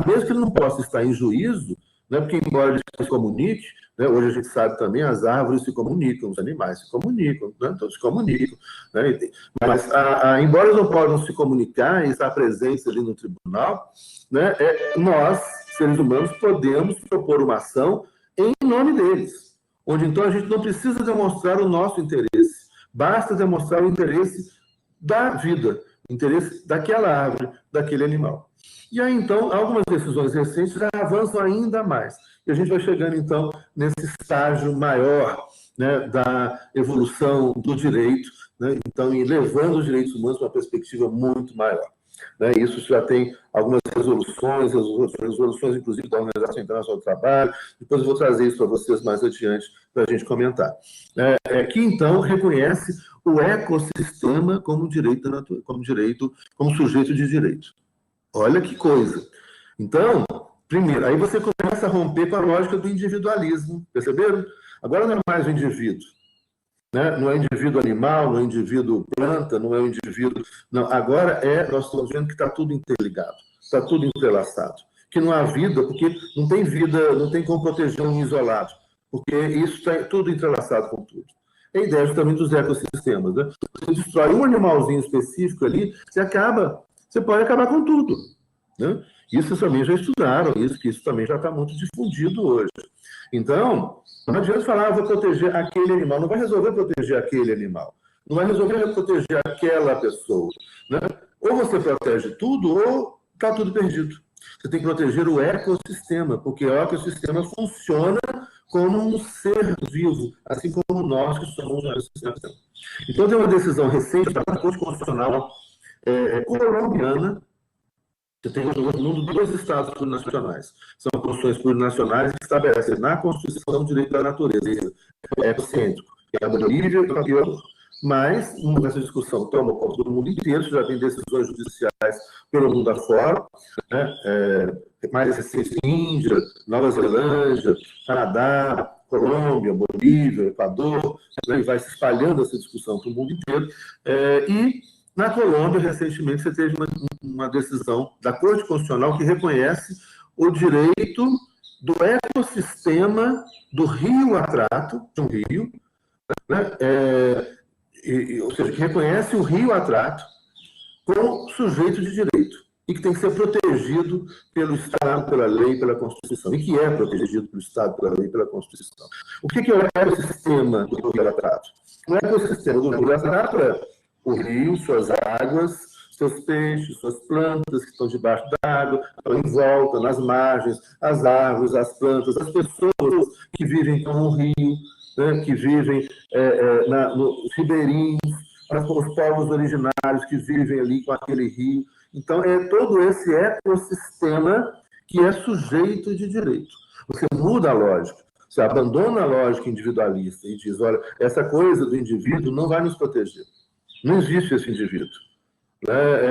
A: mesmo que ele não possa estar em juízo, né, porque embora ele se comunique, né, hoje a gente sabe também, as árvores se comunicam, os animais se comunicam, né, todos se comunicam. Né, mas, embora eles não possam se comunicar e estar presentes ali no tribunal, né, nós, seres humanos, podemos propor uma ação em nome deles, onde então a gente não precisa demonstrar o nosso interesse, basta demonstrar o interesse da vida, o interesse daquela árvore, daquele animal. E aí, então, algumas decisões recentes já avançam ainda mais. E a gente vai chegando, então, nesse estágio maior, né, da evolução do direito, né, então, e levando os direitos humanos para uma perspectiva muito maior. Né, isso já tem algumas resoluções, inclusive da Organização Internacional do Trabalho, depois eu vou trazer isso para vocês mais adiante, para a gente comentar. Que, então, reconhece o ecossistema como direito, como sujeito de direito. Olha que coisa. Então, primeiro, aí você começa a romper com a lógica do individualismo, perceberam? Agora não é mais o indivíduo, né? Não é indivíduo animal, não é indivíduo planta, não é o indivíduo... Não, agora nós estamos vendo que está tudo interligado, está tudo entrelaçado. Que não há vida, porque não tem vida, não tem como proteger um isolado, porque isso está tudo entrelaçado com tudo. É a ideia justamente dos ecossistemas, né? Você destrói um animalzinho específico ali, você pode acabar com tudo. Né? Isso também já estudaram, que isso também já está muito difundido hoje. Então, não adianta falar, vou proteger aquele animal, não vai resolver proteger aquele animal, não vai resolver proteger aquela pessoa. Né? Ou você protege tudo, ou está tudo perdido. Você tem que proteger o ecossistema, porque o ecossistema funciona como um ser vivo, assim como nós que somos um ecossistema. Então, tem uma decisão recente da Corte Constitucional colombiana. Você tem no mundo 2 estados plurinacionais. São constituições plurinacionais que estabelecem na Constituição o direito da natureza, ecocêntrico, que é a Bolívia e o Equador. Mas, nessa discussão toma conta do mundo inteiro, já tem decisões judiciais pelo mundo afora, né? Mais recentes, Índia, Nova Zelândia, Canadá, Colômbia, Bolívia, Equador, né? E vai se espalhando essa discussão para o mundo inteiro. E na Colômbia, recentemente, você teve uma decisão da Corte Constitucional que reconhece o direito do ecossistema do Rio Atrato, de um rio, né? Ou seja, que reconhece o Rio Atrato como sujeito de direito e que tem que ser protegido pelo Estado, pela lei, pela Constituição, e que é protegido pelo Estado, pela lei, pela Constituição. O que é o ecossistema do Rio Atrato? O ecossistema do Rio Atrato é o rio, suas águas, seus peixes, suas plantas que estão debaixo d'água, estão em volta, nas margens, as árvores, as plantas, as pessoas que vivem com o rio, né, que vivem nos ribeirinhos, os povos originários que vivem ali com aquele rio. Então, é todo esse ecossistema que é sujeito de direito. Você muda a lógica, você abandona a lógica individualista e diz, olha, essa coisa do indivíduo não vai nos proteger. Não existe esse indivíduo.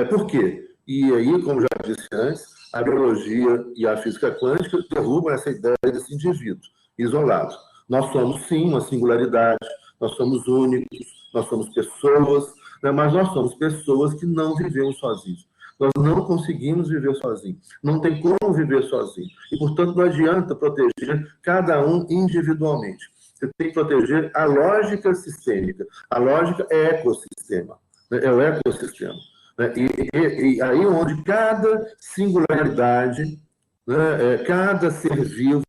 A: Por quê? E aí, como já disse antes, a biologia e a física quântica derrubam essa ideia desse indivíduo isolado. Nós somos, sim, uma singularidade, nós somos únicos, nós somos pessoas, né? Mas nós somos pessoas que não vivemos sozinhos. Nós não conseguimos viver sozinhos. Não tem como viver sozinho. E, portanto, não adianta proteger cada um individualmente. Você tem que proteger a lógica sistêmica. A lógica é ecossistema. Né? É o ecossistema. Né? E aí onde cada singularidade, né? Cada ser vivo,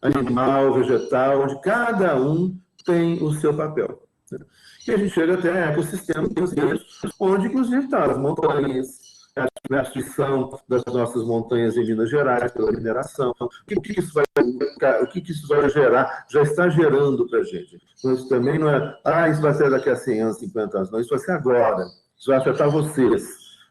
A: animal, vegetal, onde cada um tem o seu papel. Né? E a gente chega até ecossistema, onde, inclusive, estão as montanhas, a destruição das nossas montanhas em Minas Gerais, pela mineração. O que isso vai gerar? Já está gerando para a gente. Então, isso também não é, isso vai ser daqui a 100 anos, 50 anos. Não, isso vai ser agora. Isso vai afetar vocês.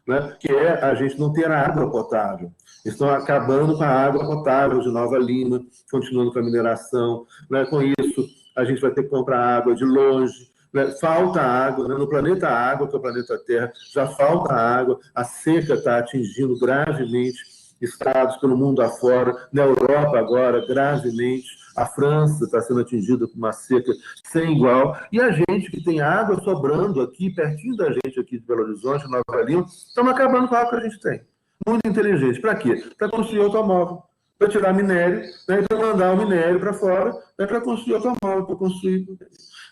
A: Né? Que é a gente não ter água potável. Estão acabando com a água potável de Nova Lima, continuando com a mineração. Né? Com isso, a gente vai ter que comprar água de longe. né? Falta água, né? No planeta água, que é o planeta Terra, já falta água, a seca está atingindo gravemente estados pelo mundo afora, na Europa agora, gravemente, a França está sendo atingida por uma seca sem igual, e a gente que tem água sobrando aqui, pertinho da gente aqui de Belo Horizonte, Nova Lima, estamos acabando com a água que a gente tem. Muito inteligente. Para quê? Para construir automóvel, para tirar minério, né, para mandar o minério para fora, né, para construir automóvel, para construir...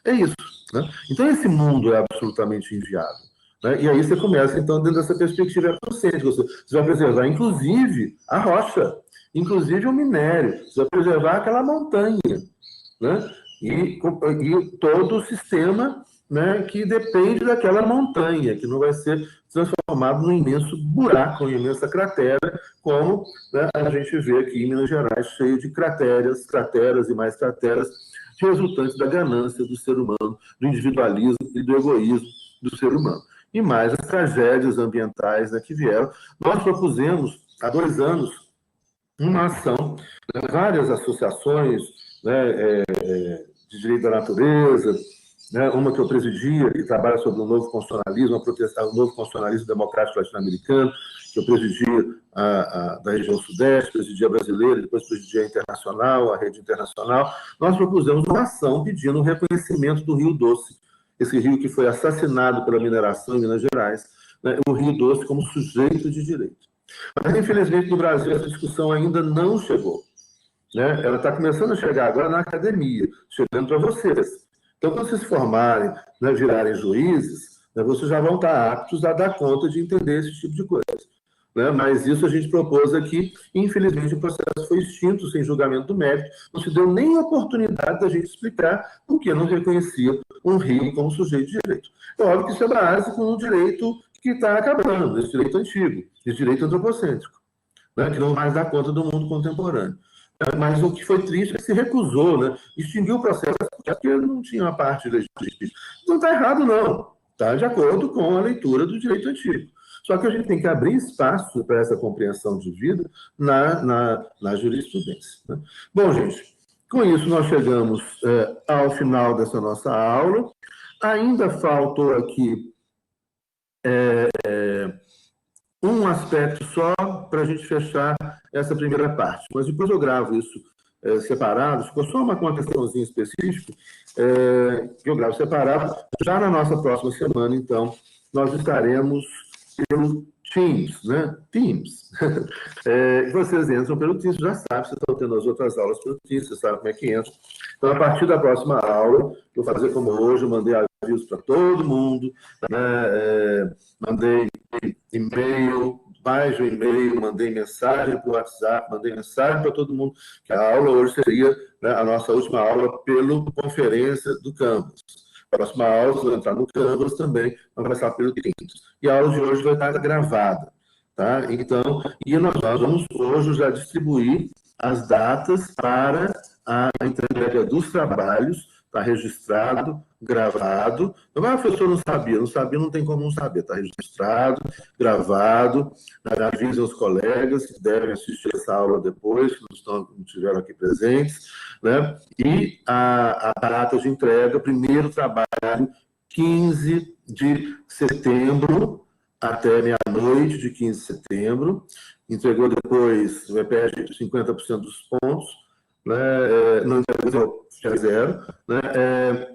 A: É isso. Né? Então, esse mundo é absolutamente inviável. Né? E aí você começa, então, dentro dessa perspectiva consciente. Você vai preservar, inclusive, a rocha, inclusive o minério, você vai preservar aquela montanha, né? E todo o sistema, né, que depende daquela montanha, que não vai ser transformado num imenso buraco, uma imensa cratera, como, né, a gente vê aqui em Minas Gerais, cheio de crateras e mais crateras, resultantes da ganância do ser humano, do individualismo e do egoísmo do ser humano. E mais as tragédias ambientais, né, que vieram. Nós propusemos, há 2 anos, uma ação, né, várias associações, né, de direito da natureza, né, uma que eu presidia, que trabalha sobre o novo constitucionalismo, o novo constitucionalismo democrático latino-americano, que eu presidia da região sudeste, presidia a brasileira, depois presidia a internacional, a rede internacional. Nós propusemos uma ação pedindo o reconhecimento do Rio Doce, esse rio que foi assassinado pela mineração em Minas Gerais, né, o Rio Doce como sujeito de direito. Mas, infelizmente, no Brasil, essa discussão ainda não chegou. Né? Ela está começando a chegar agora na academia, chegando para vocês. Então, quando vocês se formarem, né, virarem juízes, né, vocês já vão estar aptos a dar conta de entender esse tipo de coisa. Né? Mas isso a gente propôs aqui, e infelizmente o processo foi extinto, sem julgamento do mérito, não se deu nem oportunidade da gente explicar por que não reconhecia um rio como sujeito de direito. É óbvio que isso é base com um direito que está acabando, esse direito antigo, esse direito antropocêntrico, né, que não mais dá conta do mundo contemporâneo. Mas o que foi triste é que se recusou, né, extinguiu o processo, porque não tinha uma parte legítima. Não está errado, não. Está de acordo com a leitura do direito antigo. Só que a gente tem que abrir espaço para essa compreensão de vida na jurisprudência. Né? Bom, gente, com isso nós chegamos ao final dessa nossa aula. Ainda faltou aqui um aspecto só para a gente fechar essa primeira parte, mas depois eu gravo isso separado, ficou só uma questãozinha específica, que eu gravo separado. Já na nossa próxima semana, então, nós estaremos pelo Teams, né? Teams. Vocês entram pelo Teams, já sabem, vocês estão tendo as outras aulas pelo Teams, vocês sabem como é que entra. Então, a partir da próxima aula, eu vou fazer como hoje, eu mandei avisos para todo mundo, né? Mandei e-mail, mais de um e-mail, mandei mensagem para o WhatsApp, mandei mensagem para todo mundo, que a aula hoje seria, né, a nossa última aula pela conferência do Canvas. A próxima aula, se vai entrar no Canvas também, vai começar pelo Teams. E a aula de hoje vai estar gravada. Tá? Então, e nós vamos hoje já distribuir as datas para a entrega dos trabalhos, está registrado, gravado. Não é, professor, não sabia, não tem como não saber, está registrado, gravado, avisa os colegas que devem assistir essa aula depois, que não estiveram aqui presentes, né? E a data de entrega, primeiro trabalho, 15 de setembro, até meia-noite de 15 de setembro, entregou depois, perde 50% dos pontos, né? Não entregou zero. Né?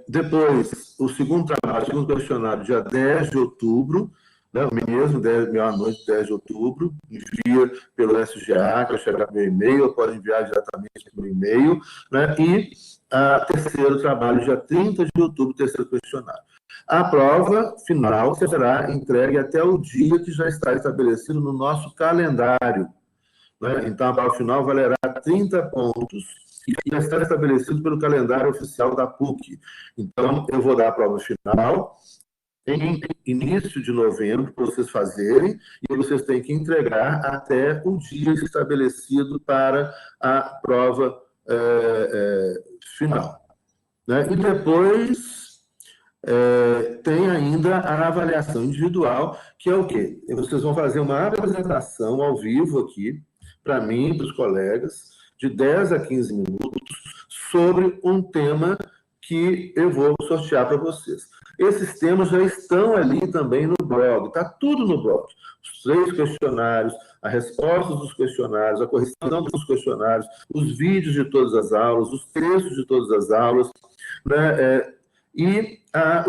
A: Depois, o segundo trabalho, o segundo questionário, dia 10 de outubro, né? O mesmo, meia-noite, 10 de outubro, envia pelo SGA, que vai chegar meu e-mail, ou pode enviar diretamente pelo e-mail, né? E terceiro trabalho, dia 30 de outubro, terceiro questionário. A prova final será entregue até o dia que já está estabelecido no nosso calendário. Né? Então, a prova final valerá 30 pontos e já está estabelecido pelo calendário oficial da PUC. Então, eu vou dar a prova final em início de novembro para vocês fazerem e vocês têm que entregar até o dia estabelecido para a prova final. Né? E depois tem ainda a avaliação individual, que é o quê? Vocês vão fazer uma apresentação ao vivo aqui, para mim, para os colegas, de 10 a 15 minutos, sobre um tema que eu vou sortear para vocês. Esses temas já estão ali também no blog, está tudo no blog. Os 3 questionários, as respostas dos questionários, a correção dos questionários, os vídeos de todas as aulas, os textos de todas as aulas, né? E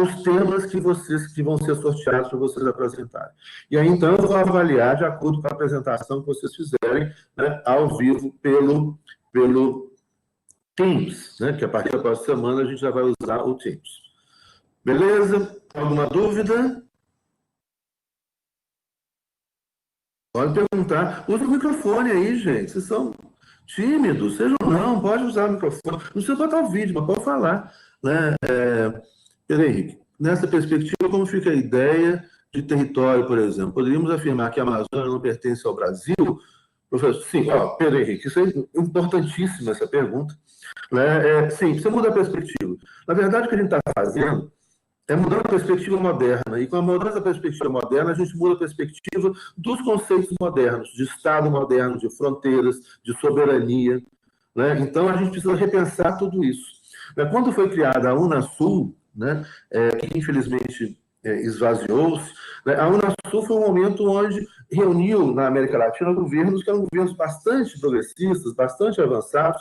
A: os temas que vão ser sorteados para vocês apresentarem. E aí, então, eu vou avaliar de acordo com a apresentação que vocês fizerem, né, ao vivo pelo Teams, né, que a partir da próxima semana a gente já vai usar o Teams. Beleza? Alguma dúvida? Pode perguntar. Usa o microfone aí, gente. Vocês são tímidos. Sejam não, pode usar o microfone. Não precisa botar o vídeo, mas pode falar. Né? Pedro Henrique, nessa perspectiva, como fica a ideia de território, por exemplo? Poderíamos afirmar que a Amazônia não pertence ao Brasil? Professor, sim, Pedro Henrique, isso é importantíssima essa pergunta. Né? Sim, você muda a perspectiva. Na verdade, o que a gente está fazendo é mudar a perspectiva moderna. E com a mudança da perspectiva moderna, a gente muda a perspectiva dos conceitos modernos, de Estado moderno, de fronteiras, de soberania. Né? Então, a gente precisa repensar tudo isso. Quando foi criada a Unasul, né, que infelizmente esvaziou-se, né, a Unasul foi um momento onde reuniu na América Latina governos que eram governos bastante progressistas, bastante avançados,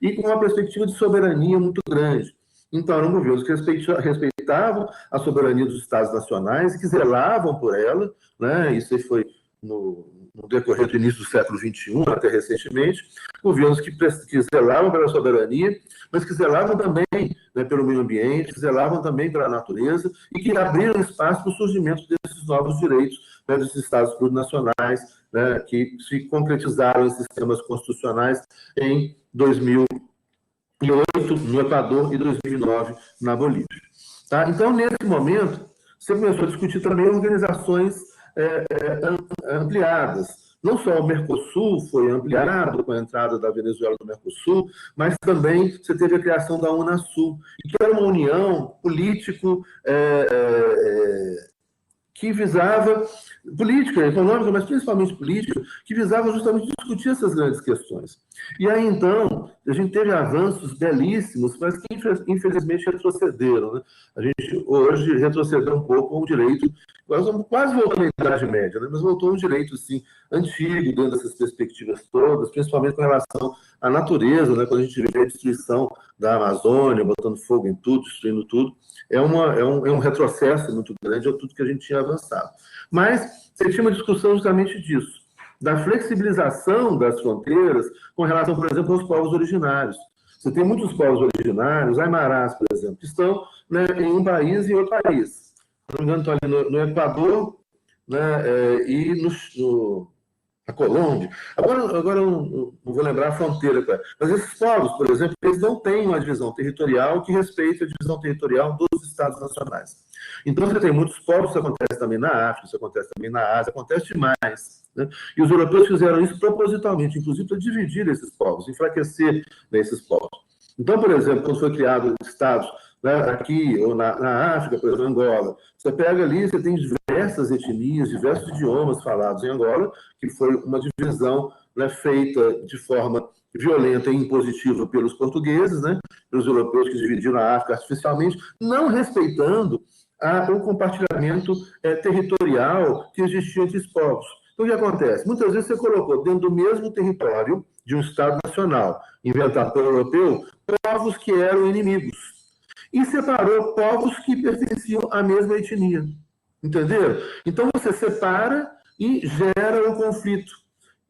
A: e com uma perspectiva de soberania muito grande. Então, eram governos que respeitavam a soberania dos Estados nacionais e que zelavam por ela, né? Isso foi no decorrer do início do século XXI, até recentemente, governos que zelavam pela soberania, mas que zelavam também, né, pelo meio ambiente, que zelavam também pela natureza e que abriram espaço para o surgimento desses novos direitos, né, desses Estados plurinacionais, né, que se concretizaram em sistemas constitucionais em 2008 no Equador e 2009 na Bolívia. Tá? Então, nesse momento, você começou a discutir também organizações ampliadas. Não só o Mercosul foi ampliado com a entrada da Venezuela no Mercosul, mas também você teve a criação da Unasul, que era uma união político que visava, política, econômica, mas principalmente política, que visava justamente discutir essas grandes questões. E aí, então, a gente teve avanços belíssimos, mas que, infelizmente, retrocederam. Né? A gente, hoje, retrocedeu um pouco ao direito, quase voltando à Idade Média, né? Mas voltou a um direito, assim, antigo, dentro dessas perspectivas todas, principalmente com relação à natureza, né? Quando a gente vê a destruição da Amazônia, botando fogo em tudo, destruindo tudo, é um retrocesso muito grande a tudo que a gente tinha avançado. Mas você tinha uma discussão justamente disso, da flexibilização das fronteiras com relação, por exemplo, aos povos originários. Você tem muitos povos originários, aimarás, por exemplo, que estão, né, em um país e em outro país. Se não me engano, estão ali no Equador, né, e a Colômbia. Agora eu não vou lembrar a fronteira, mas esses povos, por exemplo, eles não têm uma divisão territorial que respeite a divisão territorial dos Estados nacionais. Então, você tem muitos povos, isso acontece também na África, isso acontece também na Ásia, acontece demais. Né? E os europeus fizeram isso propositalmente, inclusive para dividir esses povos, enfraquecer, né, esses povos. Então, por exemplo, quando foi criado estados, né, aqui ou na África, por exemplo, Angola, você pega ali, você tem diversas etnias, diversos idiomas falados em Angola, que foi uma divisão, né, feita de forma violenta e impositiva pelos portugueses, né, pelos europeus que dividiram a África artificialmente, não respeitando o compartilhamento territorial que existia entre os povos. Então, o que acontece? Muitas vezes você colocou dentro do mesmo território de um Estado nacional, inventado pelo europeu, povos que eram inimigos. E separou povos que pertenciam à mesma etnia. Entenderam? Então, você separa e gera um conflito.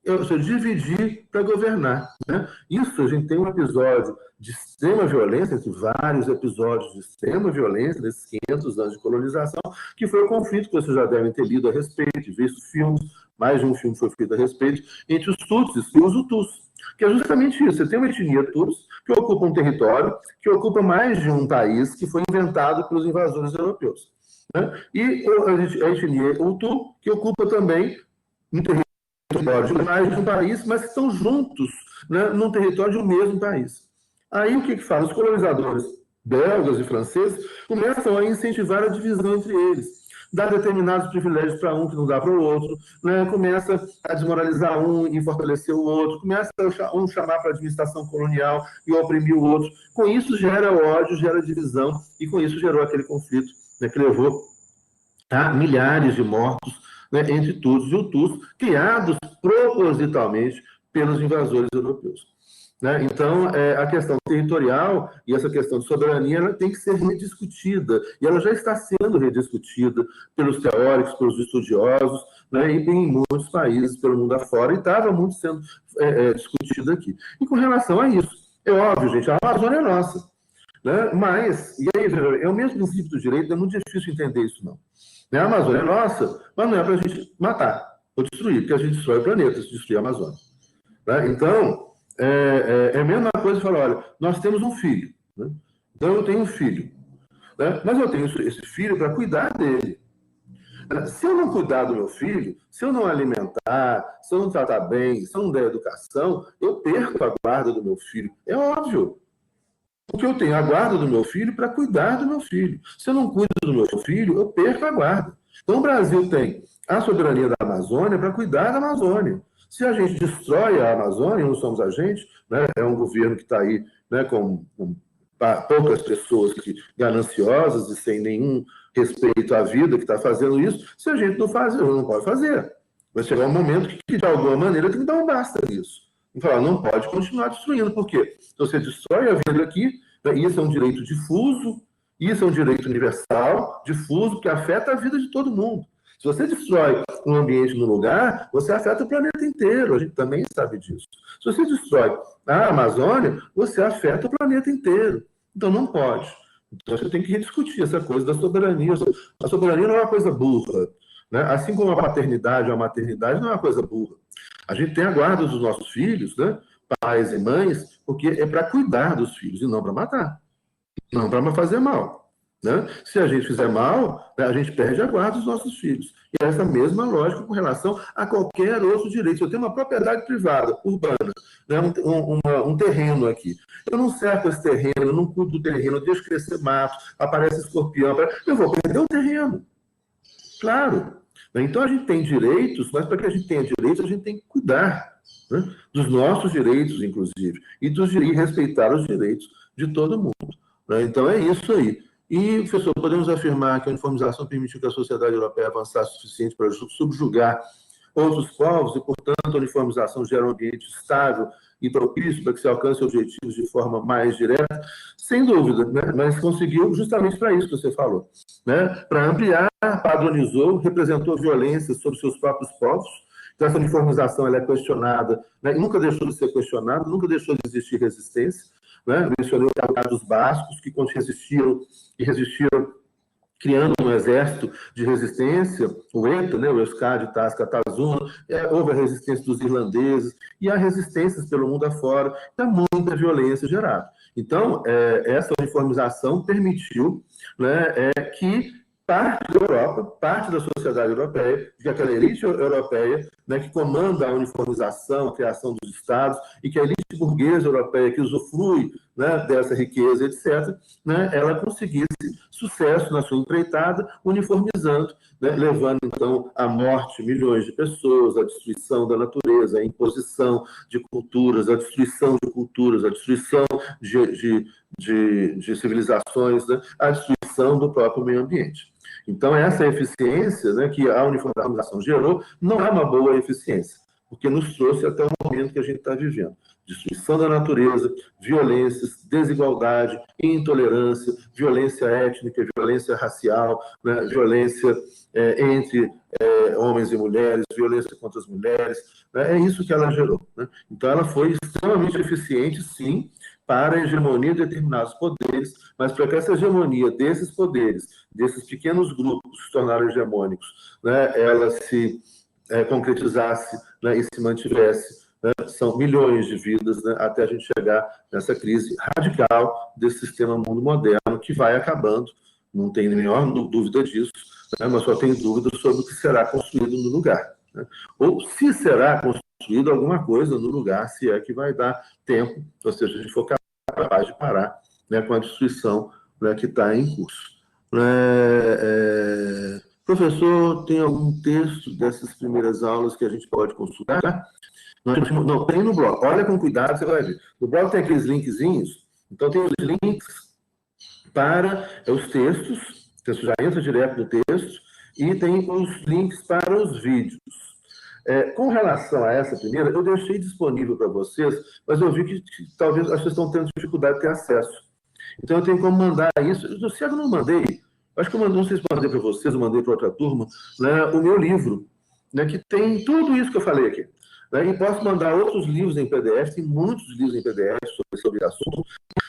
A: Ou seja, dividir para governar. Né? Isso, a gente tem um episódio de extrema violência, entre vários episódios de extrema violência, desses 500 anos de colonização, que foi o conflito que vocês já devem ter lido a respeito, visto filmes, mais de um filme foi feito a respeito, entre os Tutsis e os Hutus. Que é justamente isso. Você tem uma etnia Tuts que ocupa um território, que ocupa mais de um país que foi inventado pelos invasores europeus. Né? E a etnia Hutu, que ocupa também um território de mais de um país, mas que estão juntos, né, num território de um mesmo país. Aí o que faz? Os colonizadores belgas e franceses começam a incentivar a divisão entre eles. Dá determinados privilégios para um que não dá para o outro, né? Começa a desmoralizar um e fortalecer o outro, começa um chamar para a administração colonial e oprimir o outro. Com isso gera ódio, gera divisão, e com isso gerou aquele conflito né, que levou a milhares de mortos, né, entre Tutsis e Hutus, criados propositalmente pelos invasores europeus. Né? Então, a questão territorial e essa questão de soberania ela tem que ser rediscutida, e ela já está sendo rediscutida pelos teóricos, pelos estudiosos, né? E em muitos países pelo mundo afora, e estava muito sendo discutida aqui. E com relação a isso, é óbvio, gente, a Amazônia é nossa. Né? Mas, e aí, é o mesmo princípio do direito, é muito difícil entender isso, não. Né? A Amazônia é nossa, mas não é para a gente matar ou destruir, porque a gente destrói o planeta se destruir a Amazônia. Né? Então, é a mesma coisa de falar, olha, nós temos um filho, né? Então eu tenho um filho, né? Mas eu tenho esse filho para cuidar dele. Se eu não cuidar do meu filho, se eu não alimentar, se eu não tratar bem, se eu não der educação, eu perco a guarda do meu filho. É óbvio. Porque eu tenho a guarda do meu filho para cuidar do meu filho. Se eu não cuido do meu filho, eu perco a guarda. Então o Brasil tem a soberania da Amazônia para cuidar da Amazônia. Se a gente destrói a Amazônia, não somos a gente, né? É um governo que está aí, né, com poucas pessoas gananciosas e sem nenhum respeito à vida que está fazendo isso. Se a gente não faz, não pode fazer. Vai chegar um momento que, de alguma maneira, tem que dar um basta nisso. E falar, não pode continuar destruindo. Por quê? Se você destrói a vida aqui, né, isso é um direito difuso, isso é um direito universal, difuso, que afeta a vida de todo mundo. Se você destrói um ambiente no lugar, você afeta o planeta inteiro. A gente também sabe disso. Se você destrói a Amazônia, você afeta o planeta inteiro. Então não pode. Então você tem que rediscutir essa coisa da soberania. A soberania não é uma coisa burra. Né? Assim como a paternidade ou a maternidade não é uma coisa burra. A gente tem a guarda dos nossos filhos, né? Pais e mães, porque é para cuidar dos filhos e não para matar. Não para fazer mal. Né? Se a gente fizer mal, né, a gente perde a guarda dos nossos filhos. E é essa mesma lógica com relação a qualquer outro direito. Se eu tenho uma propriedade privada, urbana, né, um terreno aqui, eu não cerco esse terreno, eu não cuido do terreno, eu deixo crescer mato, aparece escorpião, eu vou perder o terreno. Claro. Então a gente tem direitos, mas para que a gente tenha direitos, a gente tem que cuidar, né, dos nossos direitos, inclusive, e respeitar os direitos de todo mundo. Né? Então é isso aí. E, professor, podemos afirmar que a uniformização permitiu que a sociedade europeia avançasse o suficiente para subjugar outros povos e, portanto, a uniformização gera um ambiente estável e propício para que se alcance objetivos de forma mais direta? Sem dúvida, né? Mas conseguiu justamente para isso que você falou. Né? Para ampliar, padronizou, representou violência sobre seus próprios povos. Então, essa uniformização ela é questionada, né? E nunca deixou de ser questionada, nunca deixou de existir resistência. Né? Mencionei o caso dos bascos, que resistiram criando um exército de resistência, o ETA, né, o Euskadi Tasca Tazuna, houve a resistência dos irlandeses, e há resistências pelo mundo afora, e há muita violência gerada. Então, essa uniformização permitiu, né, que parte da Europa, parte da sociedade europeia, que aquela elite europeia, né, que comanda a uniformização, a criação dos estados, e que a elite burguesa europeia que usufrui, né, dessa riqueza, etc., né, ela conseguisse sucesso na sua empreitada, uniformizando, né, levando, então, à morte de milhões de pessoas, à destruição da natureza, à imposição de culturas, à destruição de culturas, à destruição de civilizações, né, à destruição do próprio meio ambiente. Então, essa eficiência, né, que a uniformização gerou não é uma boa eficiência, porque nos trouxe até o momento que a gente está vivendo. Destruição da natureza, violências, desigualdade, intolerância, violência étnica, violência racial, né, violência entre homens e mulheres, violência contra as mulheres. Né, é isso que ela gerou. Né? Então, ela foi extremamente eficiente, sim, para a hegemonia de determinados poderes, mas para que essa hegemonia desses poderes, desses pequenos grupos que se tornaram hegemônicos, né, ela se concretizasse, né, e se mantivesse, né, são milhões de vidas, né, até a gente chegar nessa crise radical desse sistema mundo moderno que vai acabando, não tem a menor dúvida disso, né, mas só tem dúvida sobre o que será construído no lugar. Né, ou se será construído alguma coisa no lugar, se é que vai dar tempo, ou seja, a gente for capaz de parar, né, com a destruição, né, que está em curso. Professor, tem algum texto dessas primeiras aulas que a gente pode consultar? Não, tem no blog. Olha com cuidado, você vai ver. No blog tem aqueles linkzinhos, então tem os links para os textos Você já entra direto no texto e tem os links para os vídeos. Com relação a essa primeira, eu deixei disponível para vocês, mas eu vi que talvez vocês estão tendo dificuldade de ter acesso. Então, eu tenho como mandar isso. Eu não mandei, acho que eu não sei se mandei para vocês, eu mandei para outra turma, né, o meu livro, né, que tem tudo isso que eu falei aqui. Né, e posso mandar outros livros em PDF, tem muitos livros em PDF sobre assunto.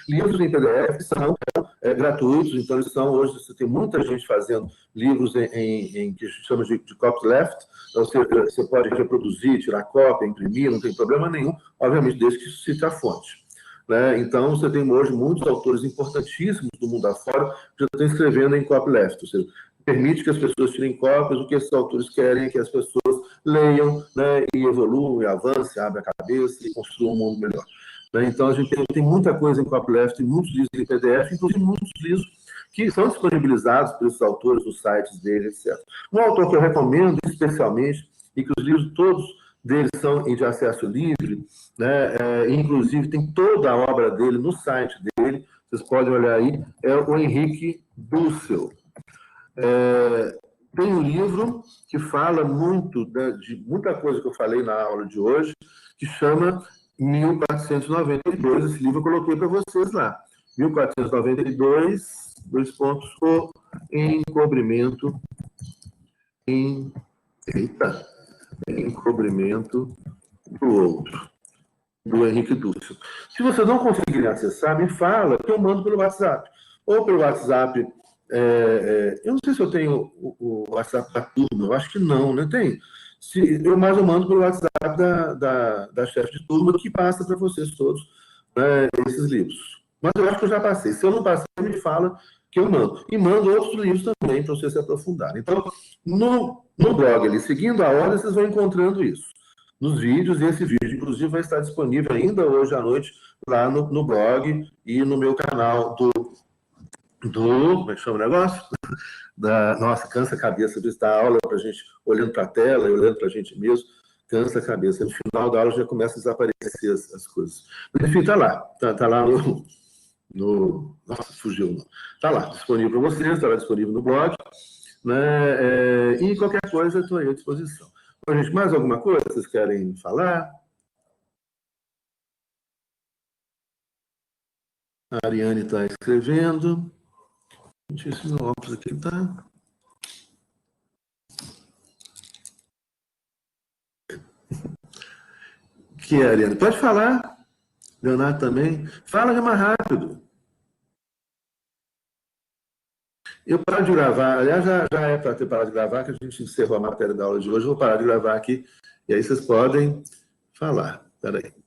A: Livros em PDF são gratuitos, então eles são, hoje você tem muita gente fazendo livros em que chama de copyleft, então você pode reproduzir, tirar cópia, imprimir, não tem problema nenhum, obviamente desde que cite a fonte. Né? Então, você tem hoje muitos autores importantíssimos do mundo afora que já estão escrevendo em copyleft, ou seja, permite que as pessoas tirem cópias, o que esses autores querem é que as pessoas leiam, né, e evoluam, e avancem, abrem a cabeça e construam um mundo melhor. Né? Então, a gente tem muita coisa em copyleft, muitos livros em PDF, inclusive muitos livros que são disponibilizados por esses autores nos sites deles, etc. Um autor que eu recomendo especialmente, e que os livros todos deles são de acesso livre, né? Inclusive tem toda a obra dele no site dele, vocês podem olhar aí, é o Henrique Dussel. Tem um livro que fala muito de muita coisa que eu falei na aula de hoje, que chama 1492, esse livro eu coloquei para vocês lá. 1492, o encobrimento do outro, do Henrique Dussel. Se você não conseguir acessar, me fala, que eu mando pelo WhatsApp. Ou pelo WhatsApp, eu não sei se eu tenho o WhatsApp da turma, eu acho que não, né? Tem. Mas eu mando pelo WhatsApp da chefe de turma, que passa para vocês todos, né, esses livros. Mas eu acho que eu já passei. Se eu não passei, me fala que eu mando. E mando outros livros também, para vocês se aprofundarem. Então, no blog ali, seguindo a ordem, vocês vão encontrando isso. Nos vídeos, e esse vídeo, inclusive, vai estar disponível ainda hoje à noite, lá no blog e no meu canal como é que chama o negócio? Nossa, cansa a cabeça de dar aula para a gente, olhando para a tela e olhando para a gente mesmo, cansa a cabeça. No final da aula já começa a desaparecer as coisas. Mas, enfim, está lá. Está lá nossa, fugiu. Está lá, disponível para vocês, está lá disponível no blog. Né? E qualquer coisa, estou aí à disposição. Bom, gente, mais alguma coisa que vocês querem falar? A Ariane está escrevendo. Gente, esse meu óculos aqui está... Que é, Ariane? Pode falar. Leonardo também. Fala mais rápido. Eu paro de gravar. Aliás, já é para ter parado de gravar, que a gente encerrou a matéria da aula de hoje. Eu vou parar de gravar aqui. E aí vocês podem falar. Espera aí.